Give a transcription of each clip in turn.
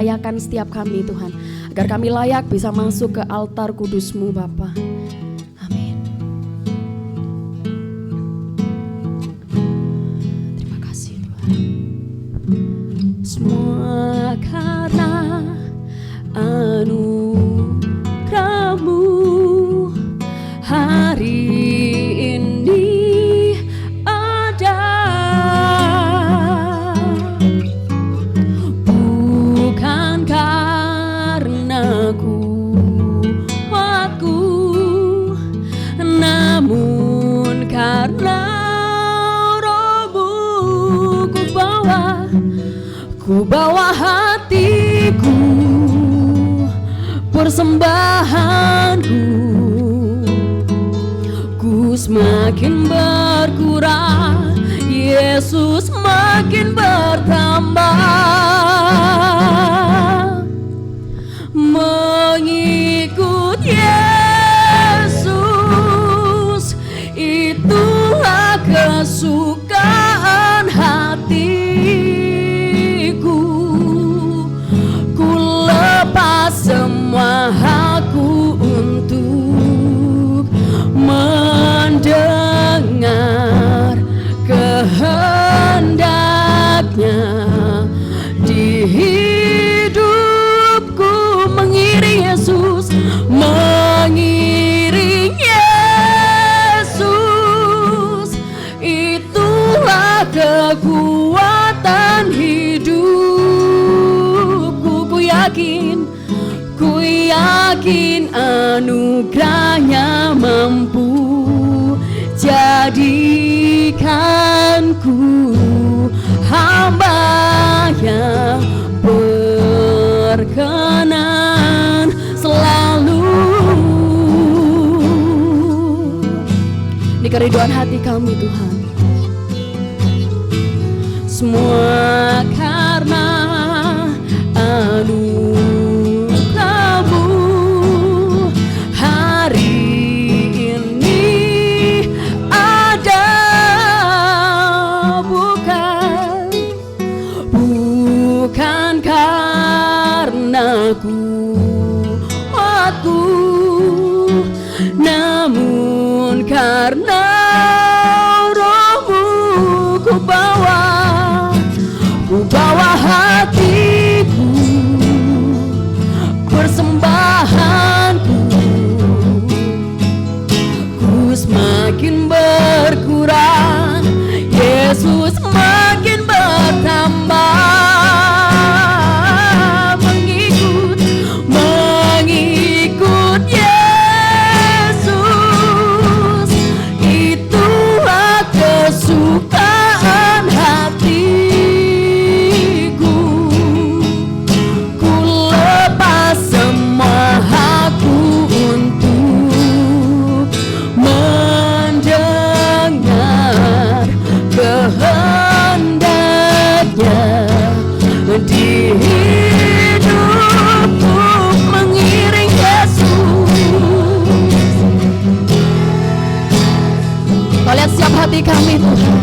Layakan setiap kami Tuhan, agar kami layak bisa masuk ke altar kudus-Mu Bapa. Amin. Terima kasih Tuhan. Semua karena anugerah-Mu hari ini ada. Bukan karena kuatku, namun karena Roh-Mu. Ku bawa hatiku, persembahanku. Ku semakin berkurang, Yesus makin bertambah. Mengikut Yesus, itulah kesukaan hatiku. Ku lepas semua hakku untuk mendengar kehendaknya di hidupku. Mengiring Yesus, mengiring Yesus, itulah kekuatan hidupku. Ku yakin anugerahnya mampu jadikanku hamba yang berkenan selalu. Ini kerinduan hati kami Tuhan. Semua karena anugerah-Mu hari ini ada. Bukan karena kuatku, namun karena Roh-Mu. Ku bawa hatiku, persembahanku. Ku semakin berkurang, Yesus makin bertambah. Mengikut Yesus, itulah kesukaan hatiku. Ku lepas semua hakku untuk mendengar kehendaknya di hidupku. Mengiring Yesus. Kau lihat siap hati kami Tuhan.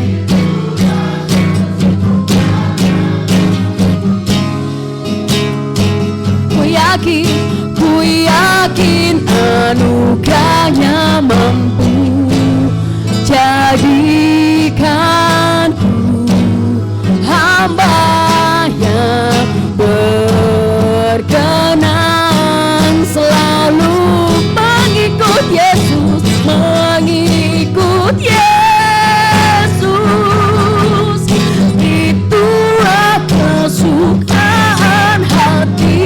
Ku yakin anugerahnya mampu jadikanku hamba yang berkenan selalu. Mengikut Yesus, mengikut Yesus, itulah kesukaan hatiku.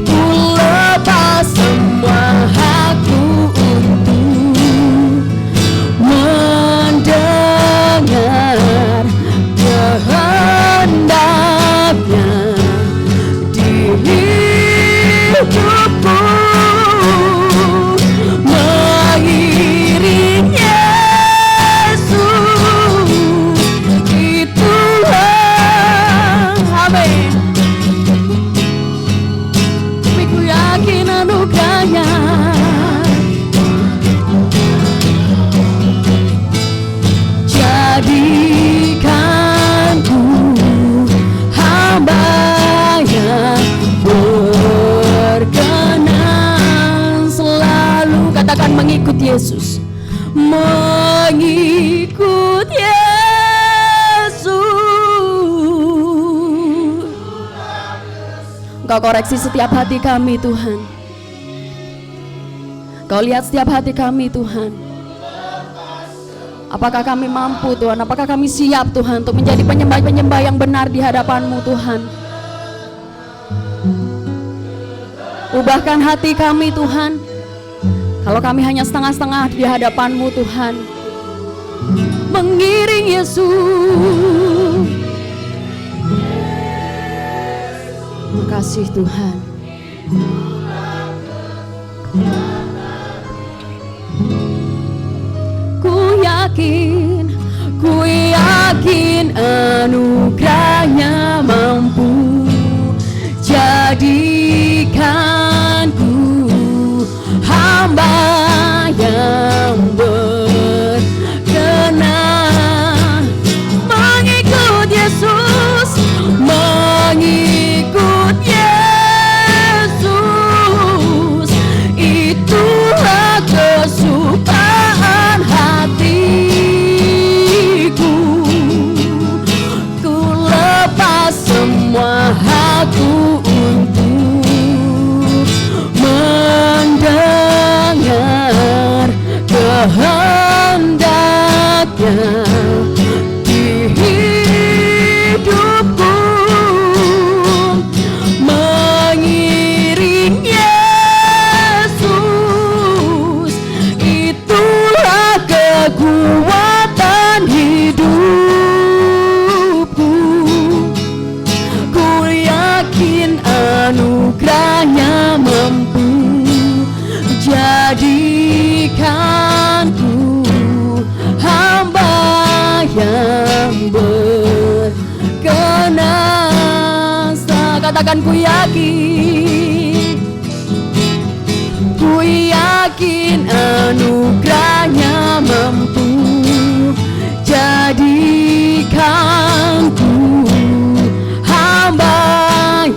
Ku lepas semua hakku untuk mendengar kehendaknya Engkau koreksi setiap hati kami Tuhan. Kau lihat setiap hati kami Tuhan. Apakah kami mampu Tuhan? Apakah kami siap Tuhan untuk menjadi penyembah-penyembah yang benar di hadapan-Mu Tuhan? Ubahkan hati kami Tuhan. Kalau kami hanya setengah-setengah di hadapan-Mu Tuhan, mengiring Yesus. Makasih Tuhan. Ku yakin anugerahnya mampu jadikanku hamba yang berkenan mengikut Yesus, mengikut Yesus. Itulah kesukaan hatiku. Ku lepas semua hakku untuk mendengar kehendaknya di hidupku, mengiring Yesus. Itulah kekuatan hidupku. Ku yakin anugerahnya mampu jadikanku hamba yang berkenan. Katakan ku yakin anugerahnya mampu jadikanku hamba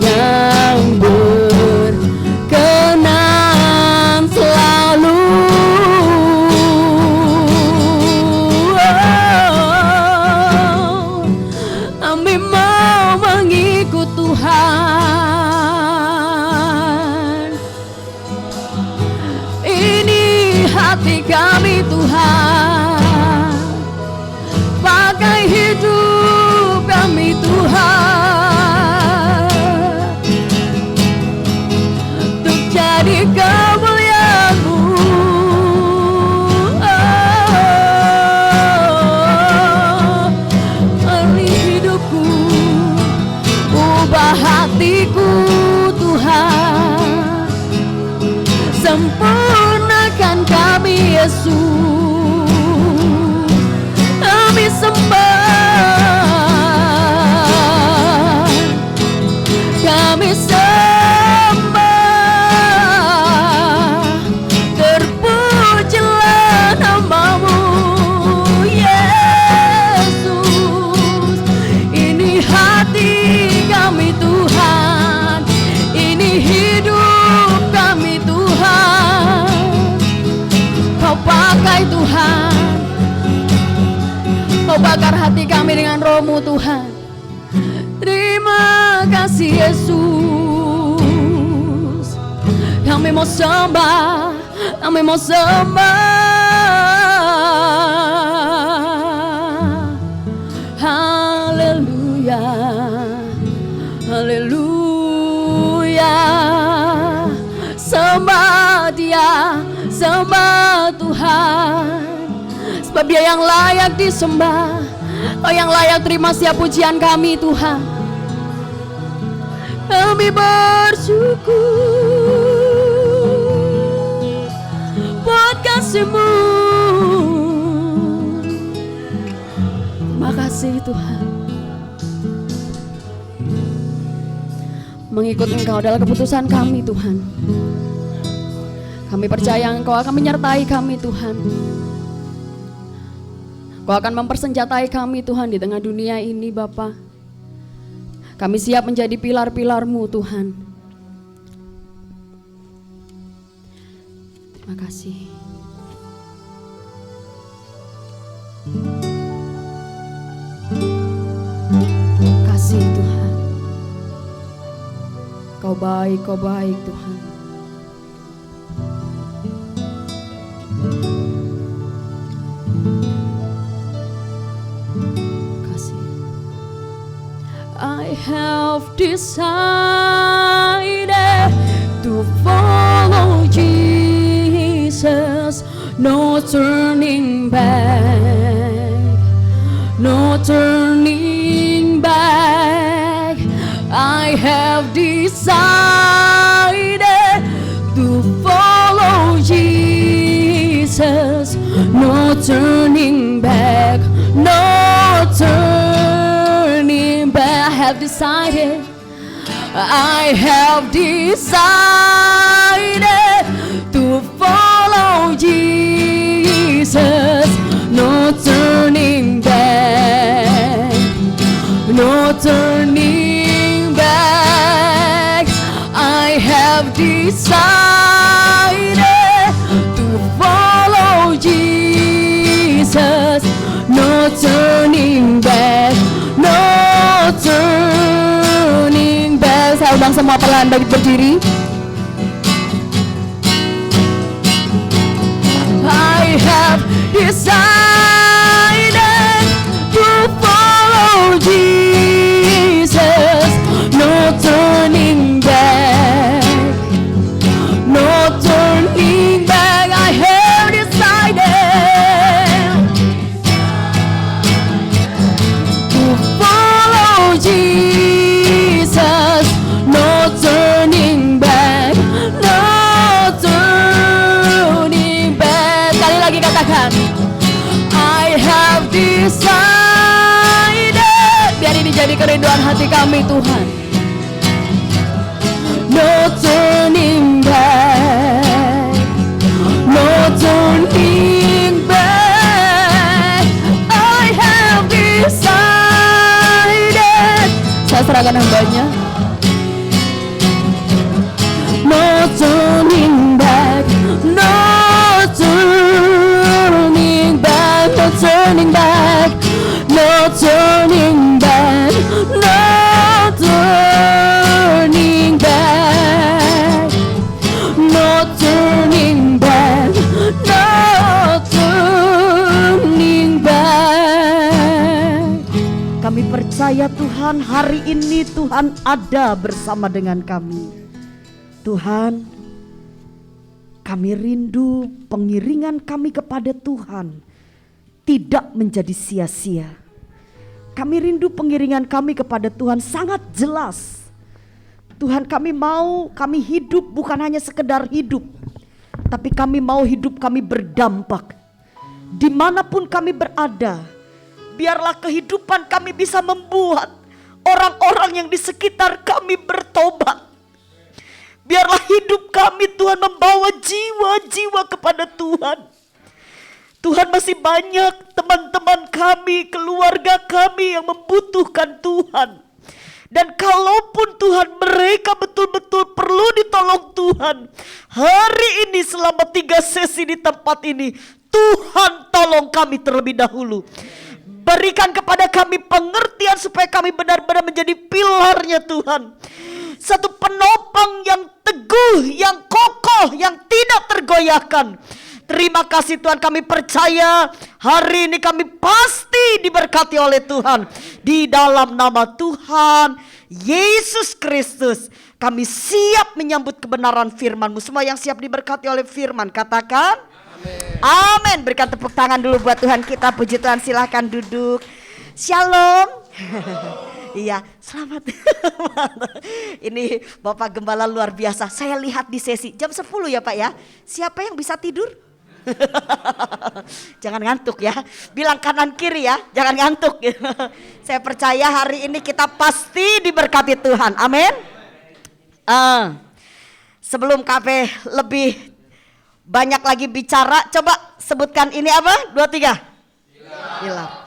yang berkenan selalu. Kami mau mengikut Tuhan. Ini hati kami Tuhan. Pakai hidup kami Tuhan untuk jadi kemuliaan-Mu. Beri hidupku, ubah hatiku Tuhan, sempurnakan kami Yesus. Kami sembah, kami sembah, terpujilah nama-Mu Yesus. Ini hati kami Tuhan, ini hidup kami Tuhan. Kau pakai Tuhan, Kau bakar hati kami dengan Roh-Mu Tuhan. Terima kasih Yesus. Kami mau sembah, kami mau sembah. Haleluya, haleluya. Sembah Dia, sembah Tuhan. Sebab Dia yang layak disembah. Kau yang layak terima setiap pujian kami Tuhan. Kami bersyukur buat kasih-Mu. Terima kasih Tuhan. Mengikut Engkau adalah keputusan kami Tuhan. Kami percaya Engkau akan menyertai kami Tuhan. Kau akan mempersenjatai kami Tuhan di tengah dunia ini Bapa. Kami siap menjadi pilar-pilar-Mu Tuhan. Terima kasih. Kasih Tuhan. Kau baik Tuhan. Kasih. I have decided to follow Jesus, no turning back, no turning back. I have decided to follow Jesus, no turning back, no turning back. I have decided, I have decided to follow Jesus, no turning back, no turning back. I have decided to follow Jesus, no turning back, no turning back. Saya undang semua perlahan bangkit berdiri. I have decided to follow Jesus, no turning back, no turning back. I have decided to follow Jesus, no turning back, no turning back. Kali lagi katakan, I have decided. Biar ini jadi kerinduan hati kami Tuhan. No turning back, no turning back. I have decided. Saya serahkan hambanya. No turning back, no turning back, no turning back, no turning back, no turning back, no turning back, no turning back. Kami percaya Tuhan, hari ini Tuhan ada bersama dengan kami. Tuhan, kami rindu pengiringan kami kepada Tuhan tidak menjadi sia-sia. Kami rindu pengiringan kami kepada Tuhan sangat jelas. Tuhan, kami mau kami hidup bukan hanya sekedar hidup, tapi kami mau hidup kami berdampak. Dimanapun kami berada, biarlah kehidupan kami bisa membuat orang-orang yang di sekitar kami bertobat. Biarlah hidup kami Tuhan membawa jiwa-jiwa kepada Tuhan. Tuhan, masih banyak teman-teman kami, keluarga kami yang membutuhkan Tuhan. Dan kalaupun Tuhan mereka betul-betul perlu ditolong Tuhan, hari ini selama 3 sesi di tempat ini, Tuhan tolong kami terlebih dahulu. Berikan kepada kami pengertian supaya kami benar-benar menjadi pilarnya Tuhan. Satu penopang yang teguh, yang kokoh, yang tidak tergoyahkan. Terima kasih Tuhan, kami percaya hari ini kami pasti diberkati oleh Tuhan. Di dalam nama Tuhan Yesus Kristus, kami siap menyambut kebenaran firman-Mu. Semua yang siap diberkati oleh firman, katakan amin. Berikan tepuk tangan dulu buat Tuhan kita. Puji Tuhan, silahkan duduk. Shalom. Iya, selamat. Ini Bapak Gembala luar biasa. Saya lihat di sesi jam 10 ya Pak ya. Siapa yang bisa tidur? Jangan ngantuk ya. Bilang kanan kiri ya, jangan ngantuk. Saya percaya hari ini kita pasti diberkati Tuhan. Amin. Sebelum KP lebih banyak lagi bicara, coba sebutkan ini apa? 2, 3. Pilar.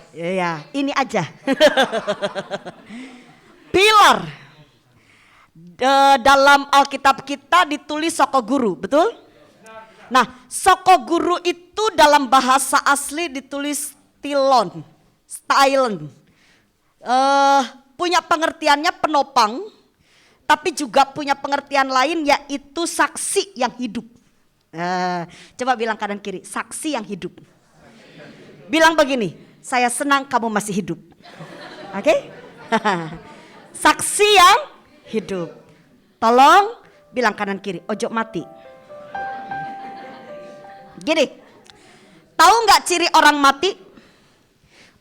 Ya, ini aja. Pilar. Dalam Alkitab kita ditulis soko guru, betul? Nah, soko guru itu dalam bahasa asli ditulis stilon, punya pengertiannya penopang, tapi juga punya pengertian lain, yaitu saksi yang hidup. Coba bilang kanan kiri, saksi yang hidup. Bilang begini, saya senang kamu masih hidup. Oke? Saksi yang hidup. Tolong bilang kanan kiri, ojo mati. Gini, tahu nggak ciri orang mati?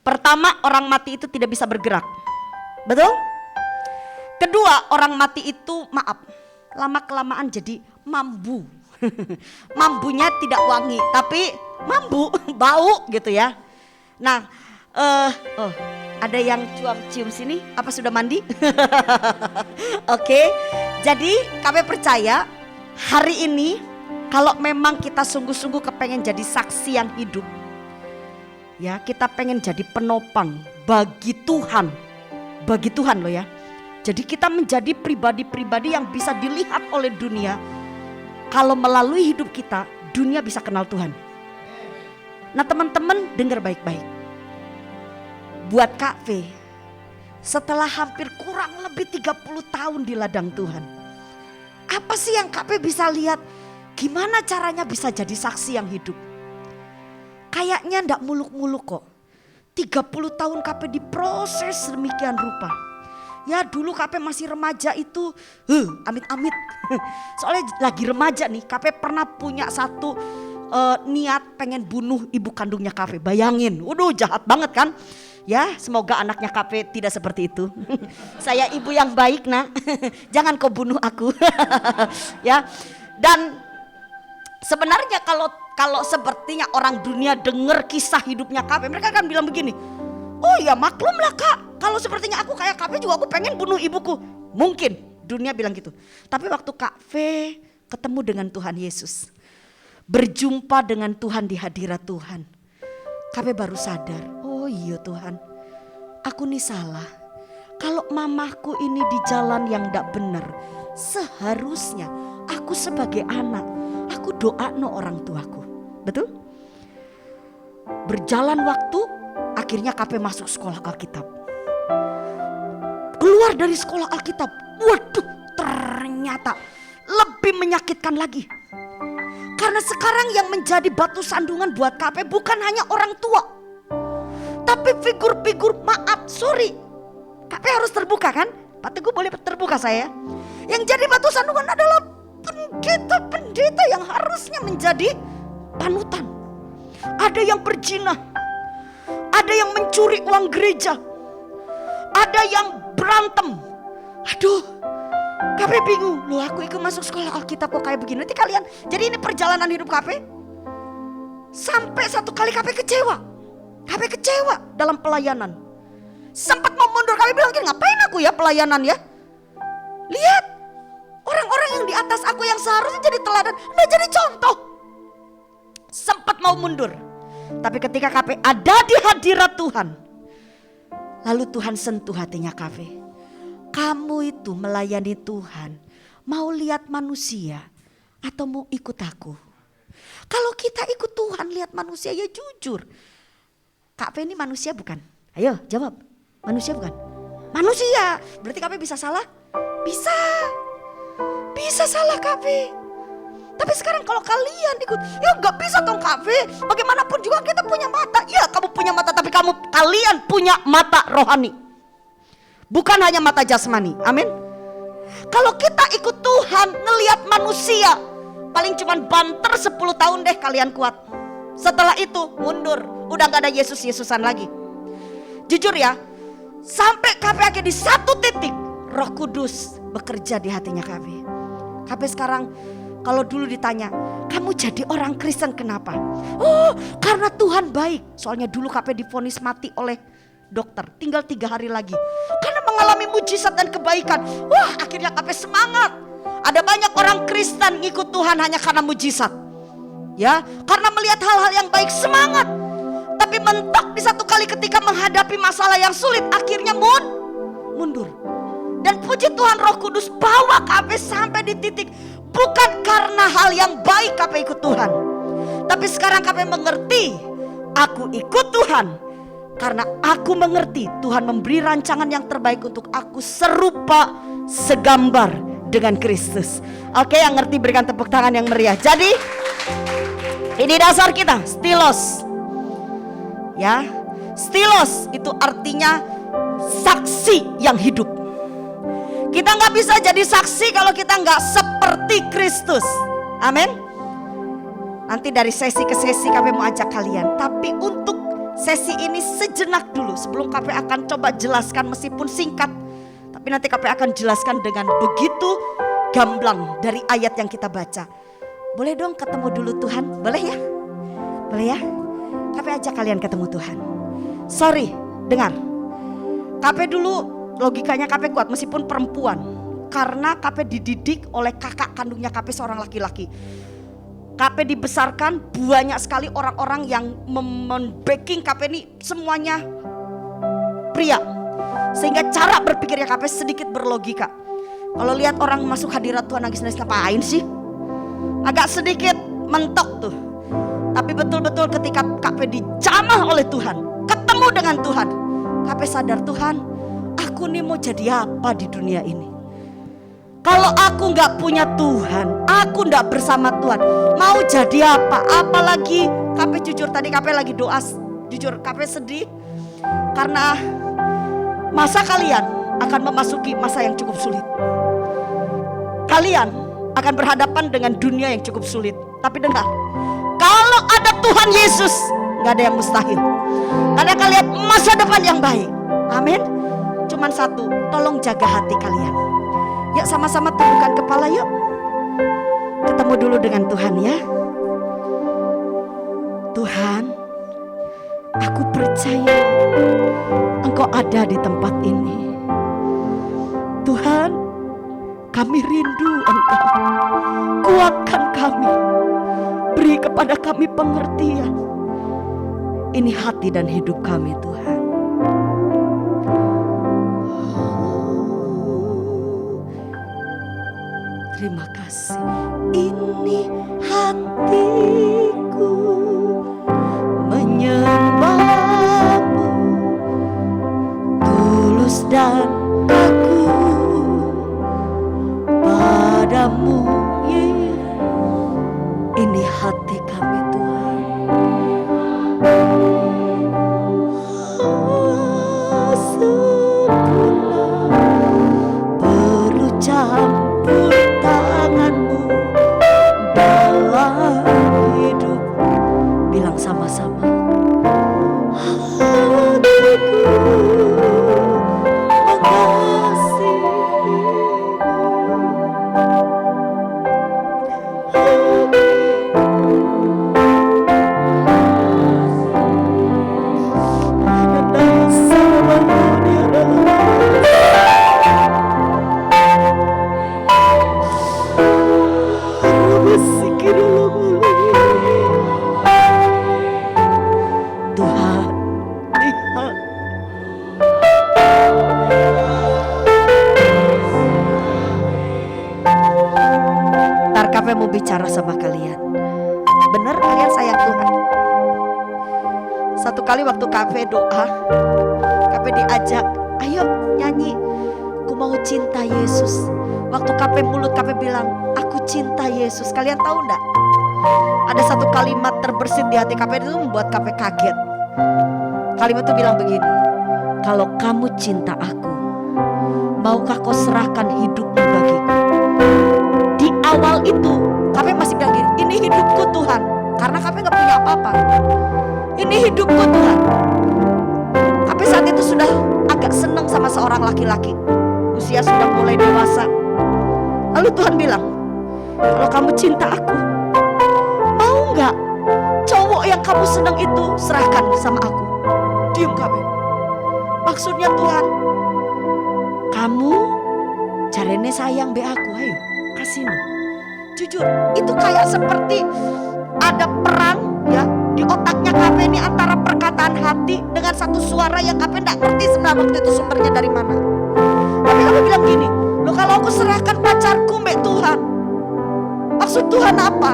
Pertama, orang mati itu tidak bisa bergerak. Betul? Kedua, orang mati itu lama-kelamaan jadi mambu. Mambunya tidak wangi, tapi mambu, bau gitu ya. Nah, ada yang cium sini, apa sudah mandi? Oke, jadi kami percaya hari ini kalau memang kita sungguh-sungguh kepengen jadi saksi yang hidup, ya kita pengen jadi penopang bagi Tuhan loh ya. Jadi kita menjadi pribadi-pribadi yang bisa dilihat oleh dunia. Kalau melalui hidup kita, dunia bisa kenal Tuhan. Nah teman-teman dengar baik-baik. Buat Kak V, setelah hampir kurang lebih 30 tahun di ladang Tuhan, apa sih yang Kak V bisa lihat? Gimana caranya bisa jadi saksi yang hidup? Kayaknya ndak muluk-muluk kok. 30 tahun Kak V diproses sedemikian rupa. Ya dulu KP masih remaja itu amit-amit. Soalnya lagi remaja nih, KP pernah punya satu niat pengen bunuh ibu kandungnya KP. Bayangin, waduh jahat banget kan. Ya semoga anaknya KP tidak seperti itu. Saya ibu yang baik nak, jangan kau bunuh aku. Ya, dan sebenarnya kalau sepertinya orang dunia dengar kisah hidupnya KP, mereka akan bilang begini, oh ya maklum lah Kak, kalau sepertinya aku kayak Kak V juga aku pengen bunuh ibuku. Mungkin dunia bilang gitu. Tapi waktu Kak V ketemu dengan Tuhan Yesus, berjumpa dengan Tuhan di hadirat Tuhan, Kak V baru sadar, oh iya Tuhan, aku nih salah. Kalau mamaku ini di jalan yang gak benar, seharusnya aku sebagai anak, aku doano orang tuaku. Betul? Berjalan waktu, akhirnya KP masuk sekolah Alkitab. Keluar dari sekolah Alkitab, waduh ternyata lebih menyakitkan lagi. Karena sekarang yang menjadi batu sandungan buat KP bukan hanya orang tua, tapi figur-figur, KP harus terbuka kan? Pak Teguh boleh terbuka saya. Yang jadi batu sandungan adalah pendeta-pendeta yang harusnya menjadi panutan. Ada yang berzina, ada yang mencuri uang gereja, ada yang berantem. Aduh, KP bingung. Loh aku ikut masuk sekolah Alkitab kok kayak begini. Nanti kalian, jadi ini perjalanan hidup KP. Sampai satu kali KP kecewa. KP kecewa dalam pelayanan. Sempat mau mundur, KP bilang ngapain aku ya pelayanan ya. Lihat, orang-orang yang di atas aku yang seharusnya jadi teladan, udah jadi contoh. Sempat mau mundur. Tapi ketika KP ada di hadirat Tuhan, lalu Tuhan sentuh hatinya KP. Kamu itu melayani Tuhan, mau lihat manusia atau mau ikut aku? Kalau kita ikut Tuhan lihat manusia ya jujur. KP ini manusia bukan? Ayo jawab, manusia bukan? Manusia, berarti KP bisa salah? Bisa salah KP. Tapi sekarang kalau kalian ikut, ya gak bisa dong KP. Bagaimanapun juga kita punya mata. Ya kamu punya mata, tapi kalian punya mata rohani. Bukan hanya mata jasmani, amin. Kalau kita ikut Tuhan, ngelihat manusia, paling cuman banter 10 tahun deh kalian kuat. Setelah itu mundur, udah gak ada Yesus-Yesusan lagi. Jujur ya, sampai KP akhirnya di satu titik, Roh Kudus bekerja di hatinya KP. KP sekarang kalau dulu ditanya, kamu jadi orang Kristen kenapa? Oh karena Tuhan baik. Soalnya dulu KP divonis mati oleh dokter, tinggal 3 hari lagi. Karena mengalami mujizat dan kebaikan. Wah akhirnya KP semangat. Ada banyak orang Kristen ngikut Tuhan hanya karena mujizat. Ya, karena melihat hal-hal yang baik semangat. Tapi mentok di satu kali ketika menghadapi masalah yang sulit, akhirnya mundur. Dan puji Tuhan Roh Kudus bawa KP sampai di titik bukan karena hal yang baik KP ikut Tuhan, tapi sekarang KP mengerti aku ikut Tuhan karena aku mengerti Tuhan memberi rancangan yang terbaik untuk aku serupa segambar dengan Kristus. Oke, yang ngerti berikan tepuk tangan yang meriah. Jadi ini dasar kita, stilos. Ya, stilos itu artinya saksi yang hidup. Kita nggak bisa jadi saksi kalau kita nggak seperti Kristus. Amin. Nanti dari sesi ke sesi kami mau ajak kalian. Tapi untuk sesi ini sejenak dulu sebelum KP akan coba jelaskan meskipun singkat. Tapi nanti KP akan jelaskan dengan begitu gamblang dari ayat yang kita baca. Boleh dong ketemu dulu Tuhan? Boleh ya? Boleh ya? KP ajak kalian ketemu Tuhan. Sorry, dengar. KP dulu logikanya KP kuat meskipun perempuan. Karena KP dididik oleh kakak kandungnya KP seorang laki-laki. KP dibesarkan banyak sekali orang-orang yang membacking KP ini semuanya pria. Sehingga cara berpikirnya KP sedikit berlogika. Kalau lihat orang masuk hadirat Tuhan nangis-nangis ngapain sih? Agak sedikit mentok tuh. Tapi betul-betul ketika KP dijamah oleh Tuhan, ketemu dengan Tuhan, KP sadar Tuhan, aku nih mau jadi apa di dunia ini? Kalau aku gak punya Tuhan, aku gak bersama Tuhan, mau jadi apa? Apalagi KP jujur tadi KP lagi doa, jujur KP sedih karena masa kalian akan memasuki masa yang cukup sulit. Kalian akan berhadapan dengan dunia yang cukup sulit. Tapi dengar, kalau ada Tuhan Yesus, gak ada yang mustahil. Karena kalian masa depan yang baik. Amin. Cuman satu, tolong jaga hati kalian. Yuk sama-sama tundukkan kepala yuk. Ketemu dulu dengan Tuhan ya. Tuhan, aku percaya Engkau ada di tempat ini. Tuhan, kami rindu Engkau. Kuatkan kami. Beri kepada kami pengertian. Ini hati dan hidup kami Tuhan. Terima kasih. Ini hatiku menyembahmu tulus dan aku padamu Yesus. Ini hati kami Tuhan. Sempurna perlu campur tanganmu dalam hidup. Bilang sama-sama. Hatiku mengasihimu. Tuhan, lihat. Ntar KP mau bicara sama kalian. Bener kalian sayang Tuhan? Satu kali waktu KP doa, KP diajak, ayo nyanyi, aku mau cinta Yesus. Waktu KP mulut KP bilang, aku cinta Yesus. Kalian tahu enggak? Ada satu kalimat terbersit di hati KP itu membuat KP kaget. Kalimat itu bilang begini, kalau kamu cinta aku, maukah kau serahkan hidupmu bagiku? Di awal itu KP masih bilang gini, ini hidupku Tuhan. Karena KP gak punya apa-apa. Ini hidupku Tuhan. KP saat itu sudah agak senang sama seorang laki-laki. Usia sudah mulai dewasa. Lalu Tuhan bilang, kalau kamu cinta aku, mau gak cowok yang kamu senang itu serahkan sama aku? Diam KP. Maksudnya Tuhan, kamu caranya sayang be aku, ayo kasih no. Jujur, itu kayak seperti ada perang ya di otaknya KP ini antara perkataan hati dengan satu suara yang KP enggak ngerti sebenarnya waktu itu sumbernya dari mana. Tapi KP bilang gini, loh kalau aku serahkan pacarku be Tuhan, maksud Tuhan apa?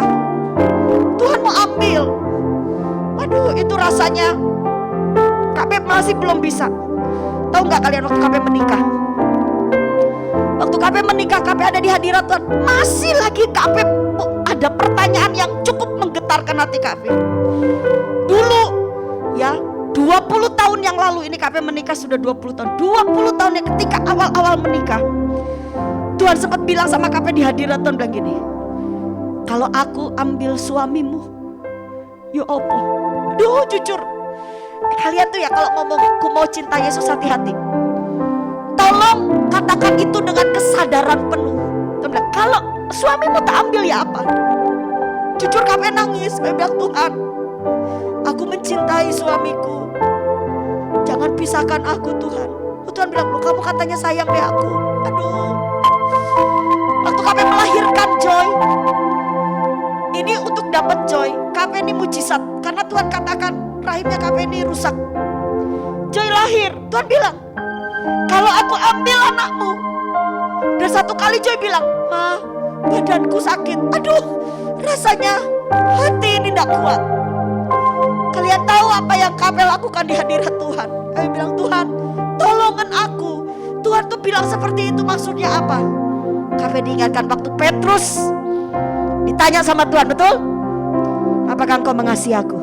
Tuhan mau ambil. Waduh, itu rasanya KP masih belum bisa. Tahu nggak kalian waktu KP menikah? Waktu KP KP menikah, KP ada di hadirat Tuhan, masih lagi KP ada pertanyaan yang cukup menggetarkan hati KP. Dulu ya 20 tahun yang lalu, ini KP menikah sudah 20 tahun. 20 tahun yang ketika awal-awal menikah, Tuhan sempat bilang sama KP di hadirat Tuhan, bilang gini, kalau aku ambil suamimu, ya apa? Duh, jujur, kalian tuh ya kalau ngomong ku mau cinta Yesus, hati-hati. Tolong katakan itu dengan kesadaran penuh. Tuhan bilang, kalau suamimu tak ambil ya apa? Jujur KP nangis, KP bilang, Tuhan, aku mencintai suamiku, jangan pisahkan aku Tuhan. Tuhan bilang, loh kamu katanya sayang deh aku. Aduh. Waktu KP melahirkan Joy, ini untuk dapat Joy, KP ini mujizat. Karena Tuhan katakan rahimnya KP ini rusak. Joy lahir, Tuhan bilang, kalau aku ambil anakmu. Dan satu kali Joy bilang, Ma, badanku sakit. Aduh, rasanya hati ini tidak kuat. Kalian tahu apa yang KP lakukan di hadirat Tuhan? KP bilang, Tuhan, tolongan aku. Tuhan tuh bilang seperti itu, maksudnya apa? KP diingatkan waktu Petrus ditanya sama Tuhan, betul? Apakah engkau mengasihi aku?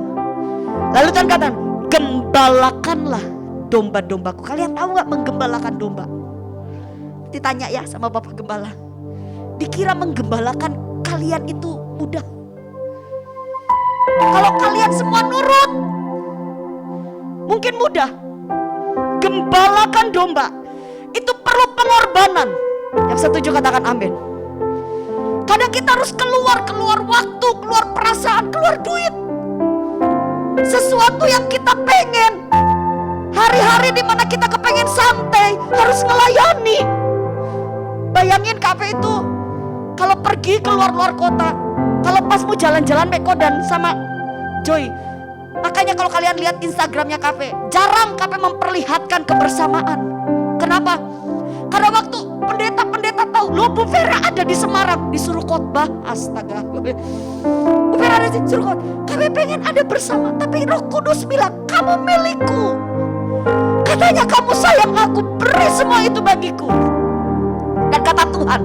Lalu Tuhan katakan, gembalakanlah domba-dombaku. Kalian tahu gak menggembalakan domba? Ditanya ya sama Bapak Gembala, dikira menggembalakan kalian itu mudah? Kalau kalian semua nurut, mungkin mudah. Gembalakan domba itu perlu pengorbanan. Yang setuju katakan amin. Kadang kita harus keluar waktu, keluar perasaan, keluar duit. Sesuatu yang kita pengen, hari-hari dimana kita kepengen santai, harus ngelayani. Bayangin KP itu kalau pergi keluar kota, kalau pas mau jalan-jalan Mekodan sama Joy. Makanya kalau kalian lihat Instagramnya KP, jarang KP memperlihatkan kebersamaan. Kenapa? Karena waktu pendeta tahu, loh Bu Vera ada di Semarang, disuruh khotbah, astaga. Bu Vera ada disuruh khotbah. KP pengen ada bersama, tapi Roh Kudus bilang, kamu milikku. Katanya kamu sayang aku, beri semua itu bagiku. Dan kata Tuhan,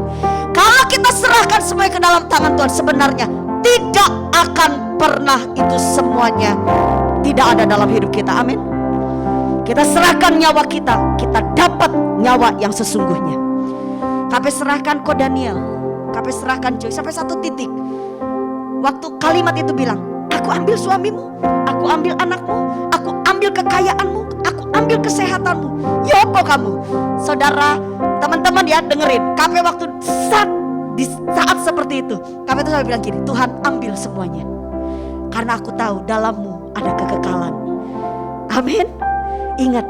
kalau kita serahkan semuanya ke dalam tangan Tuhan, sebenarnya tidak akan pernah itu semuanya tidak ada dalam hidup kita. Amin. Kita serahkan nyawa kita, kita dapat nyawa yang sesungguhnya. KP serahkan Ko Daniel, KP serahkan Joy, sampai satu titik waktu kalimat itu bilang, aku ambil suamimu, aku ambil anakmu, aku ambil kekayaanmu, aku ambil kesehatanmu. Ya apa kamu? Saudara, teman-teman ya dengerin, KP waktu di saat seperti itu, KP itu sampai bilang gini, Tuhan ambil semuanya, karena aku tahu dalammu ada kekekalan. Amin. Ingat,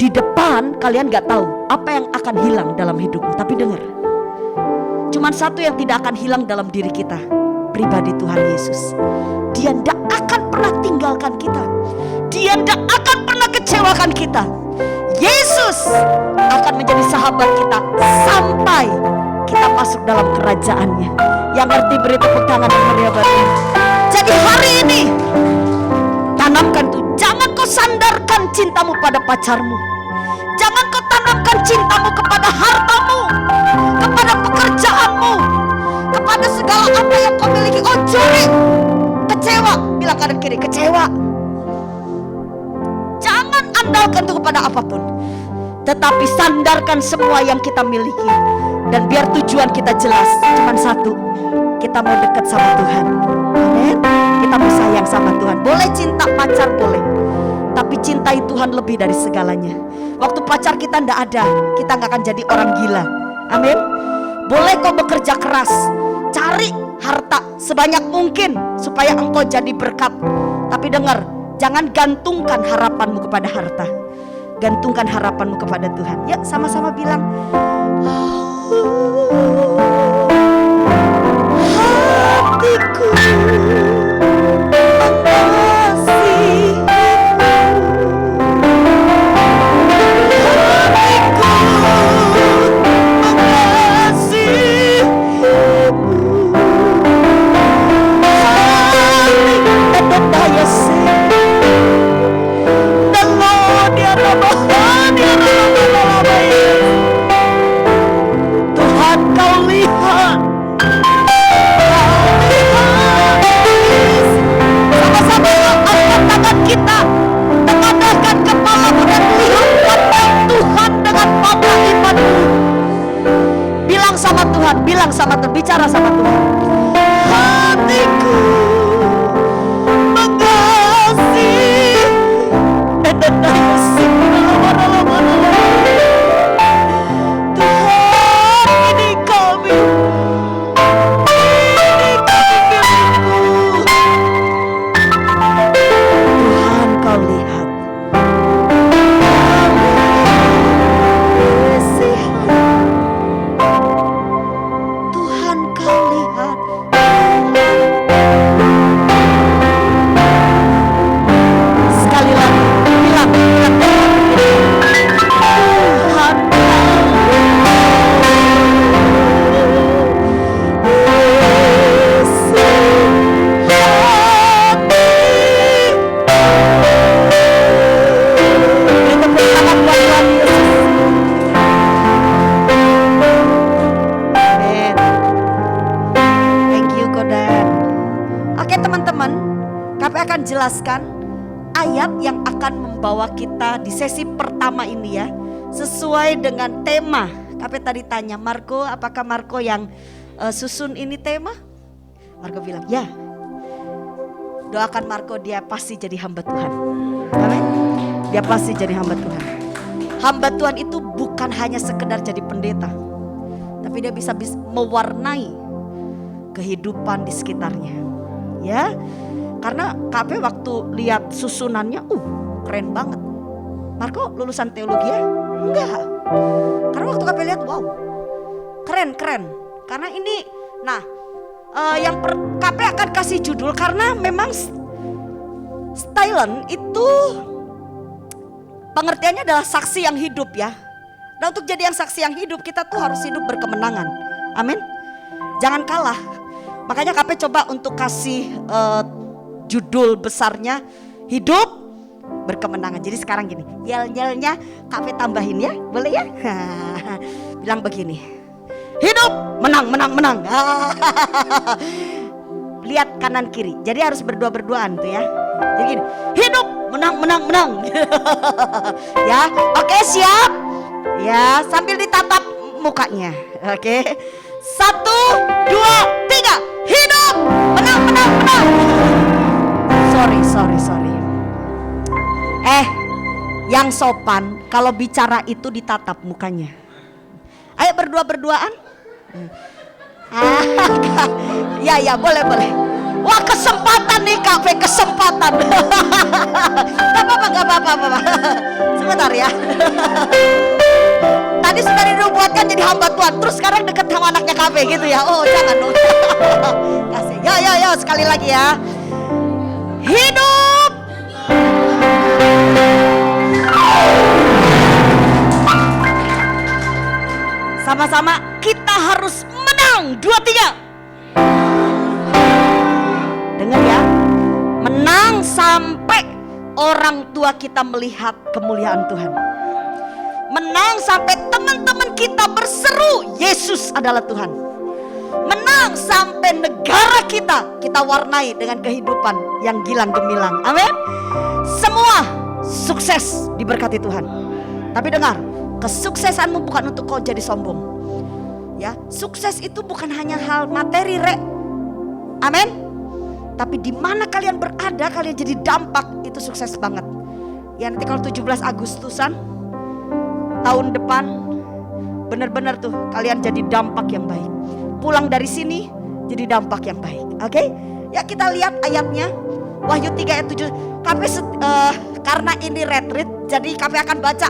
di depan kalian gak tahu apa yang akan hilang dalam hidupmu. Tapi dengar, cuman satu yang tidak akan hilang dalam diri kita, pribadi Tuhan Yesus. Dia tidak akan pernah tinggalkan kita, Dia tidak akan pernah kecewakan kita. Yesus akan menjadi sahabat kita sampai kita masuk dalam kerajaannya. Yang ngerti beri tepuk tangan yang meriah bagi. Jadi hari ini tanamkan tuh, jangan kau sandarkan cintamu pada pacarmu, jangan kau tanamkan cintamu kepada hartamu, kepada pekerjaanmu, kepada segala apa yang kau miliki. Oh curi, kecewa, bilang kanan kiri, kecewa. Jangan andalkan itu kepada apapun, tetapi sandarkan semua yang kita miliki. Dan biar tujuan kita jelas, cuman satu, kita mau dekat sama Tuhan. Amin. Kita mau sayang sama Tuhan. Boleh cinta pacar boleh, tapi cintai Tuhan lebih dari segalanya. Waktu pacar kita ndak ada, kita nggak akan jadi orang gila. Amin. Boleh kau bekerja keras, cari harta sebanyak mungkin supaya engkau jadi berkat. Tapi dengar, jangan gantungkan harapanmu kepada harta, gantungkan harapanmu kepada Tuhan. Ya, sama-sama bilang, hatiku Bilang sama Tuhan, bilang sama Tuhan, bicara sama Tuhan. Hatiku mengasihi. Tuhan, ini kami. Ini kami milikmu. Tuhan, kau lihat. Tuhan, kau lihat. Sekali lagi, bilang Tuhan, jelaskan ayat yang akan membawa kita di sesi pertama ini ya, sesuai dengan tema. Kape tadi tanya Marco, apakah Marco yang susun ini tema? Marco bilang ya. Doakan Marco, dia pasti jadi hamba Tuhan. Amin. Dia pasti jadi hamba Tuhan. Hamba Tuhan itu bukan hanya sekedar jadi pendeta, tapi dia bisa mewarnai kehidupan di sekitarnya. Ya. Karena KP waktu lihat susunannya, keren banget. Marco lulusan teologi ya? Enggak. Karena waktu KP lihat, wow, keren. Karena ini, yang KP akan kasih judul karena memang Stylen itu pengertiannya adalah saksi yang hidup ya. Dan untuk jadi yang saksi yang hidup, kita tuh harus hidup berkemenangan. Amin. Jangan kalah. Makanya KP coba untuk kasih judul besarnya hidup berkemenangan. Jadi sekarang gini, yel-yelnya KP tambahin ya, boleh ya? Bilang begini, hidup menang. Lihat kanan kiri, jadi harus berdua-berduaan tuh ya. Jadi gini, hidup menang. Ya, oke, siap. Ya, sambil ditatap mukanya. Oke, 1, 2, 3, hidup menang. Sorry. Yang sopan kalau bicara itu ditatap mukanya. Ayo berdua-berduaan. Ya boleh. Wah, kesempatan nih KP, kesempatan. Gak apa-apa. Sebentar ya. Tadi sudah dinubuatkan jadi hamba Tuhan, terus sekarang deket sama anaknya KP gitu ya. Oh jangan dong. Kasih. Yo sekali lagi ya. Hidup. Sama-sama kita harus menang. 2, 3. Dengar ya. Menang sampai orang tua kita melihat kemuliaan Tuhan. Menang sampai teman-teman kita berseru Yesus adalah Tuhan. Menang sampai negara kita warnai dengan kehidupan yang gilang gemilang. Amin. Semua sukses diberkati Tuhan. Tapi dengar, kesuksesanmu bukan untuk kau jadi sombong. Ya, sukses itu bukan hanya hal materi, Rek. Amin. Tapi di mana kalian berada, kalian jadi dampak, itu sukses banget. Ya, nanti kalau 17 Agustusan tahun depan, benar-benar tuh kalian jadi dampak yang baik. Pulang dari sini jadi dampak yang baik. Oke? Ya, kita lihat ayatnya. Wahyu 3 ayat 7. KP karena ini retreat, jadi KP akan baca.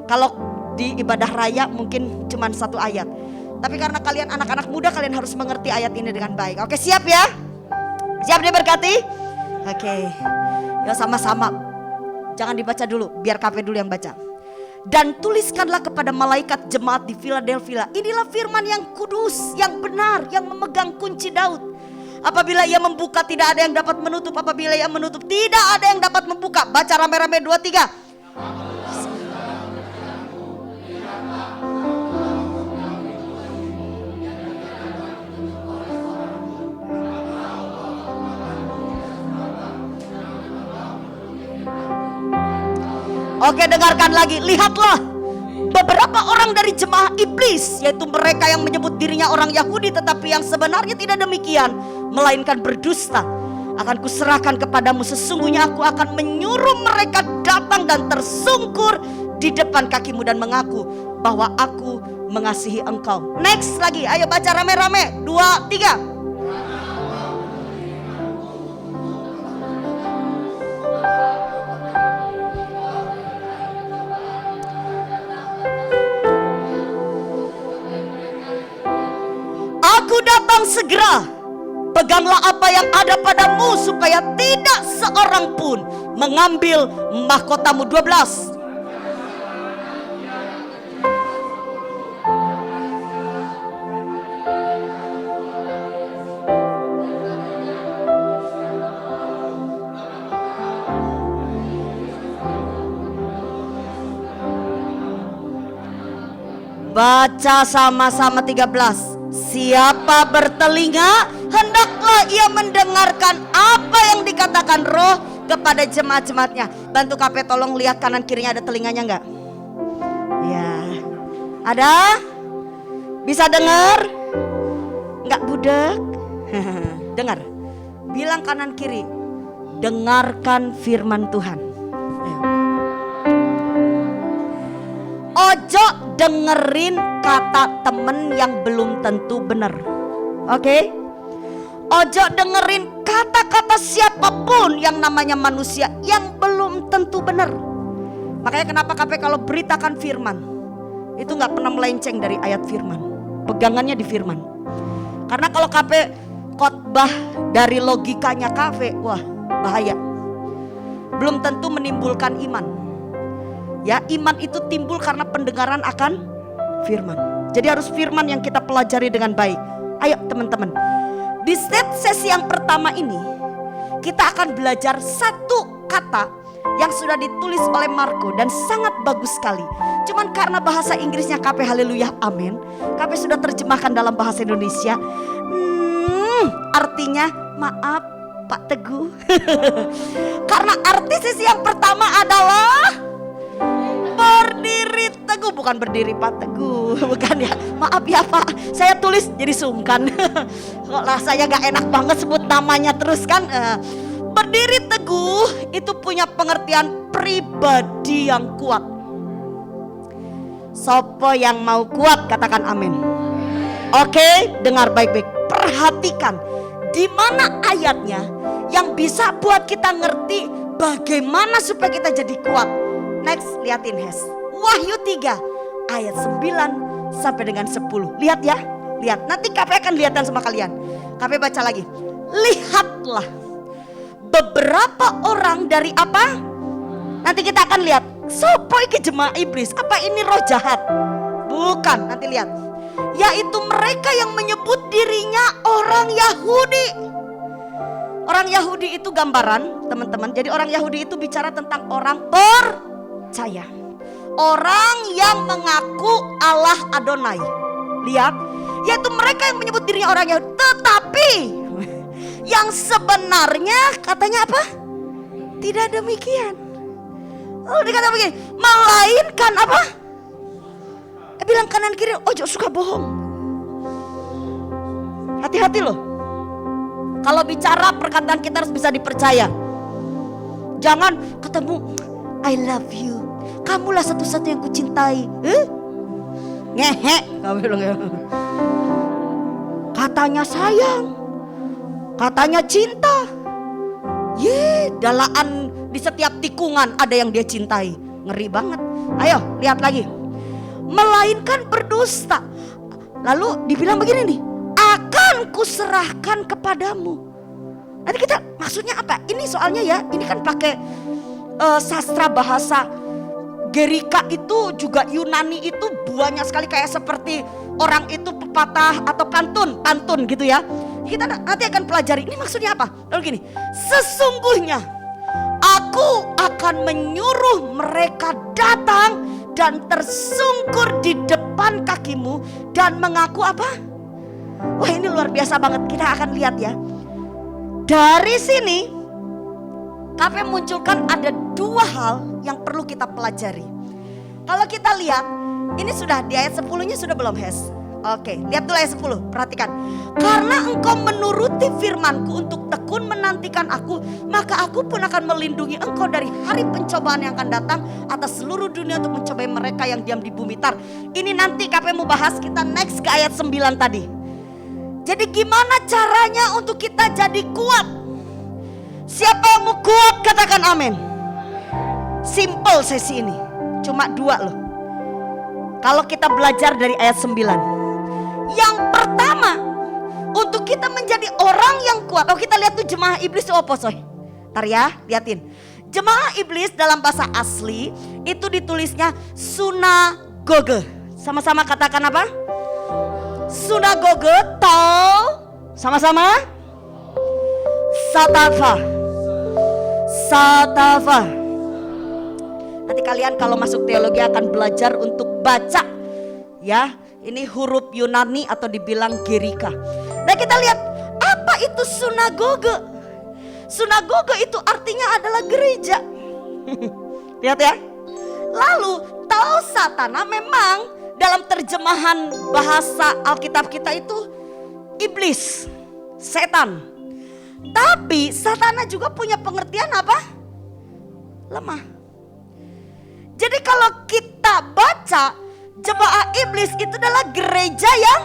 Kalau di ibadah raya mungkin cuma 1 ayat. Tapi karena kalian anak-anak muda, kalian harus mengerti ayat ini dengan baik. Oke, siap ya? Siap diberkati? Oke. Ya, sama-sama. Jangan dibaca dulu, biar KP dulu yang baca. Dan tuliskanlah kepada malaikat jemaat di Philadelphia, inilah firman yang kudus, yang benar, yang memegang kunci Daud. Apabila ia membuka, tidak ada yang dapat menutup. Apabila ia menutup, tidak ada yang dapat membuka. Baca rame-rame 2, 3. Oke, dengarkan lagi. Lihatlah, beberapa orang dari jemaah iblis, yaitu mereka yang menyebut dirinya orang Yahudi tetapi yang sebenarnya tidak demikian, melainkan berdusta, akan kuserahkan kepadamu. Sesungguhnya aku akan menyuruh mereka datang dan tersungkur di depan kakimu dan mengaku bahwa aku mengasihi engkau. Next lagi, ayo baca rame-rame. 2, 3. Aku datang segera. Peganglah apa yang ada padamu supaya tidak seorang pun mengambil mahkotamu. 12. Baca sama-sama 13. Siapa bertelinga, hendaklah ia mendengarkan apa yang dikatakan Roh kepada jemaat-jemaatnya. Bantu KP tolong lihat kanan kirinya ada telinganya enggak? Ya. Ada? Bisa dengar? Enggak budek? Dengar. Bilang kanan kiri, dengarkan firman Tuhan. Ayo. Ojo dengerin kata temen yang belum tentu benar. Oke? Ojo dengerin kata-kata siapapun yang namanya manusia yang belum tentu benar. Makanya kenapa KP kalau beritakan firman itu gak pernah melenceng dari ayat firman. Pegangannya di firman. Karena kalau KP khotbah dari logikanya KP, wah bahaya. Belum tentu menimbulkan iman. Ya, iman itu timbul karena pendengaran akan firman. Jadi harus firman yang kita pelajari dengan baik. Ayo teman-teman, di sesi yang pertama ini kita akan belajar satu kata yang sudah ditulis oleh Marco dan sangat bagus sekali. Cuman karena bahasa Inggrisnya KP haleluya amin, KP sudah terjemahkan dalam bahasa Indonesia. Artinya maaf Pak Teguh. Karena arti sesi yang pertama adalah berdiri teguh, bukan berdiri Pak Teguh, bukan ya. Maaf ya Pak, saya tulis jadi sungkan. Kok rasanya gak enak banget sebut namanya terus kan. Berdiri teguh itu punya pengertian pribadi yang kuat. Sopo yang mau kuat katakan amin. Oke, dengar baik-baik. Perhatikan di mana ayatnya yang bisa buat kita ngerti bagaimana supaya kita jadi kuat. Next, liatin Hes. Wahyu 3 ayat 9 sampai dengan 10. Lihat ya, lihat. Nanti KP akan lihatkan sama kalian. KP baca lagi. Lihatlah beberapa orang dari apa? Nanti kita akan lihat. Sopo iki jemaah iblis? Apa ini roh jahat? Bukan, nanti lihat. Yaitu mereka yang menyebut dirinya orang Yahudi. Orang Yahudi itu gambaran, teman-teman. Jadi orang Yahudi itu bicara tentang orang percaya. Orang yang mengaku Allah Adonai. Lihat, yaitu mereka yang menyebut dirinya orang Yahudi. Tetapi yang sebenarnya katanya apa? Tidak demikian. Oh, dikata begini, melainkan apa? Bilang kanan kiri, ojo suka bohong. Hati-hati loh. Kalau bicara perkataan kita harus bisa dipercaya. Jangan ketemu I love you, kamulah satu-satunya yang kucintai. Ngehe, kamu bilang ya. Katanya sayang, katanya cinta. Dalaan di setiap tikungan ada yang dia cintai. Ngeri banget. Ayo lihat lagi. Melainkan berdusta. Lalu dibilang begini nih, akan kuserahkan kepadamu. Nanti kita maksudnya apa? Ini soalnya ya, ini kan pakai sastra bahasa Gerika itu juga Yunani itu banyak sekali kayak seperti orang itu pepatah atau pantun gitu ya. Kita nanti akan pelajari ini maksudnya apa. Lalu gini, sesungguhnya aku akan menyuruh mereka datang dan tersungkur di depan kakimu dan mengaku apa? Wah ini luar biasa banget, kita akan lihat ya. Dari sini KP munculkan ada dua hal yang perlu kita pelajari. Kalau kita lihat Ini sudah di ayat 10-nya sudah belum, Hes? Oke, lihat dulu ayat 10, perhatikan. Karena engkau menuruti firmanku untuk tekun menantikan aku, maka aku pun akan melindungi engkau dari hari pencobaan yang akan datang atas seluruh dunia untuk mencobai mereka yang diam di bumi. Ini nanti KP mau bahas, kita next ke ayat 9 tadi. Jadi gimana caranya untuk kita jadi kuat? Siapa yang mau kuat katakan amin. Simple sesi ini, cuma 2 loh. Kalau kita belajar dari ayat 9. Yang pertama, untuk kita menjadi orang yang kuat. Oh, kita lihat tuh jemaah iblis itu apa, soy? Ntar ya, liatin. Jemaah iblis dalam bahasa asli itu ditulisnya sunagoge. Sama-sama katakan apa? Sunagoge atau sama-sama Satafa. Satafa. Nanti kalian kalau masuk teologi akan belajar untuk baca, ya. Ini huruf Yunani atau dibilang Gerika. Nah, kita lihat apa itu sunagoge. Sunagoge itu artinya adalah gereja. Lihat ya. Lalu tahu satana memang dalam terjemahan bahasa Alkitab kita itu iblis, setan. Tapi satana juga punya pengertian apa? Lemah. Jadi kalau kita baca jemaah iblis itu adalah gereja yang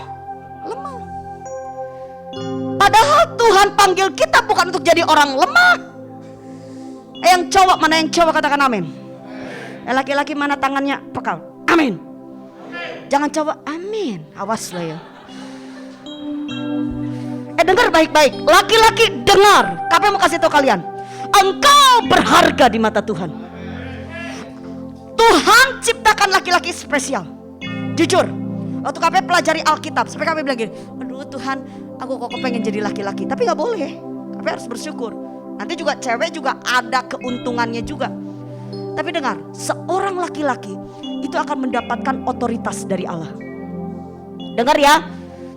lemah. Padahal Tuhan panggil kita bukan untuk jadi orang lemah. Yang cowok mana yang cowok katakan amin. Laki-laki mana tangannya pekal? Amin. Jangan cowok amin. Awas lo ya. Dengar baik-baik. Laki-laki dengar. Kapan mau kasih tahu kalian? Engkau berharga di mata Tuhan. Tuhan ciptakan laki-laki spesial. Jujur, waktu KP pelajari Alkitab, sampai KP bilang gini, aduh Tuhan, aku kok pengen jadi laki-laki. Tapi gak boleh, KP harus bersyukur. Nanti juga cewek juga ada keuntungannya juga. Tapi dengar, seorang laki-laki itu akan mendapatkan otoritas dari Allah. Dengar ya,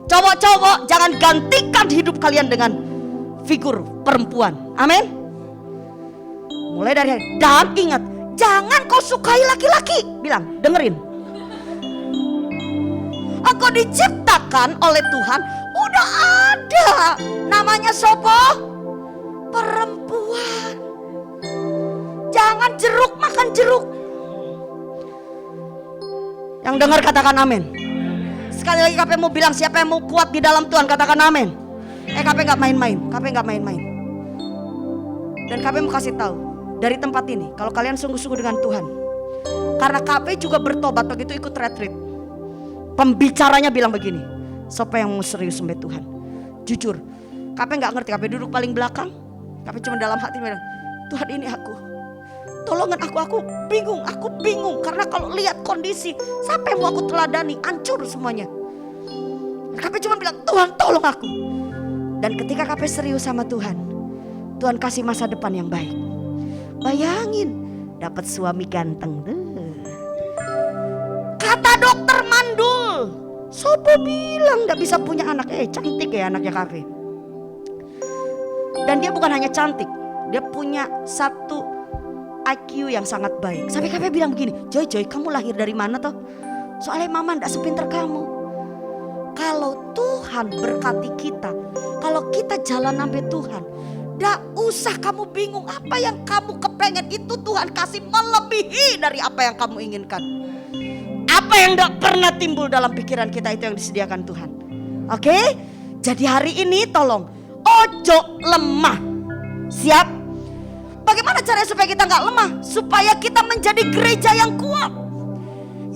cowok-cowok jangan gantikan hidup kalian dengan figur perempuan. Amin. Mulai dari hari, dan ingat, jangan kau sukai laki-laki. Bilang, dengerin. Engkau diciptakan oleh Tuhan, udah ada namanya sopo? Perempuan. Jangan jeruk makan jeruk. Yang dengar katakan amin. Sekali lagi KP mau bilang siapa yang mau kuat di dalam Tuhan katakan amin. KP gak main-main, KP gak main-main. Dan KP mau kasih tahu dari tempat ini, kalau kalian sungguh-sungguh dengan Tuhan, karena KP juga bertobat begitu ikut retreat. Pembicaranya bilang begini, siapa yang mau serius sama Tuhan? Jujur, KP gak ngerti, KP duduk paling belakang. KP cuma dalam hati bilang, Tuhan ini aku, tolongan aku bingung. Karena kalau lihat kondisi, siapa yang mau aku teladani, hancur semuanya. KP cuma bilang, Tuhan tolong aku. Dan ketika KP serius sama Tuhan, Tuhan kasih masa depan yang baik. Bayangin, dapat suami ganteng tuh. Kata dokter mandul, sopo bilang gak bisa punya anak. Cantik ya anaknya Kafe. Dan dia bukan hanya cantik, dia punya satu IQ yang sangat baik. Sampai Kafe bilang begini, Joy kamu lahir dari mana toh? Soalnya mama gak sepinter kamu. Kalau Tuhan berkati kita, kalau kita jalan sampai Tuhan, gak usah kamu bingung. Apa yang kamu kepengen itu Tuhan kasih melebihi dari apa yang kamu inginkan. Apa yang gak pernah timbul dalam pikiran kita itu yang disediakan Tuhan. Oke? Jadi hari ini tolong ojo lemah. Siap? Bagaimana caranya supaya kita gak lemah? Supaya kita menjadi gereja yang kuat.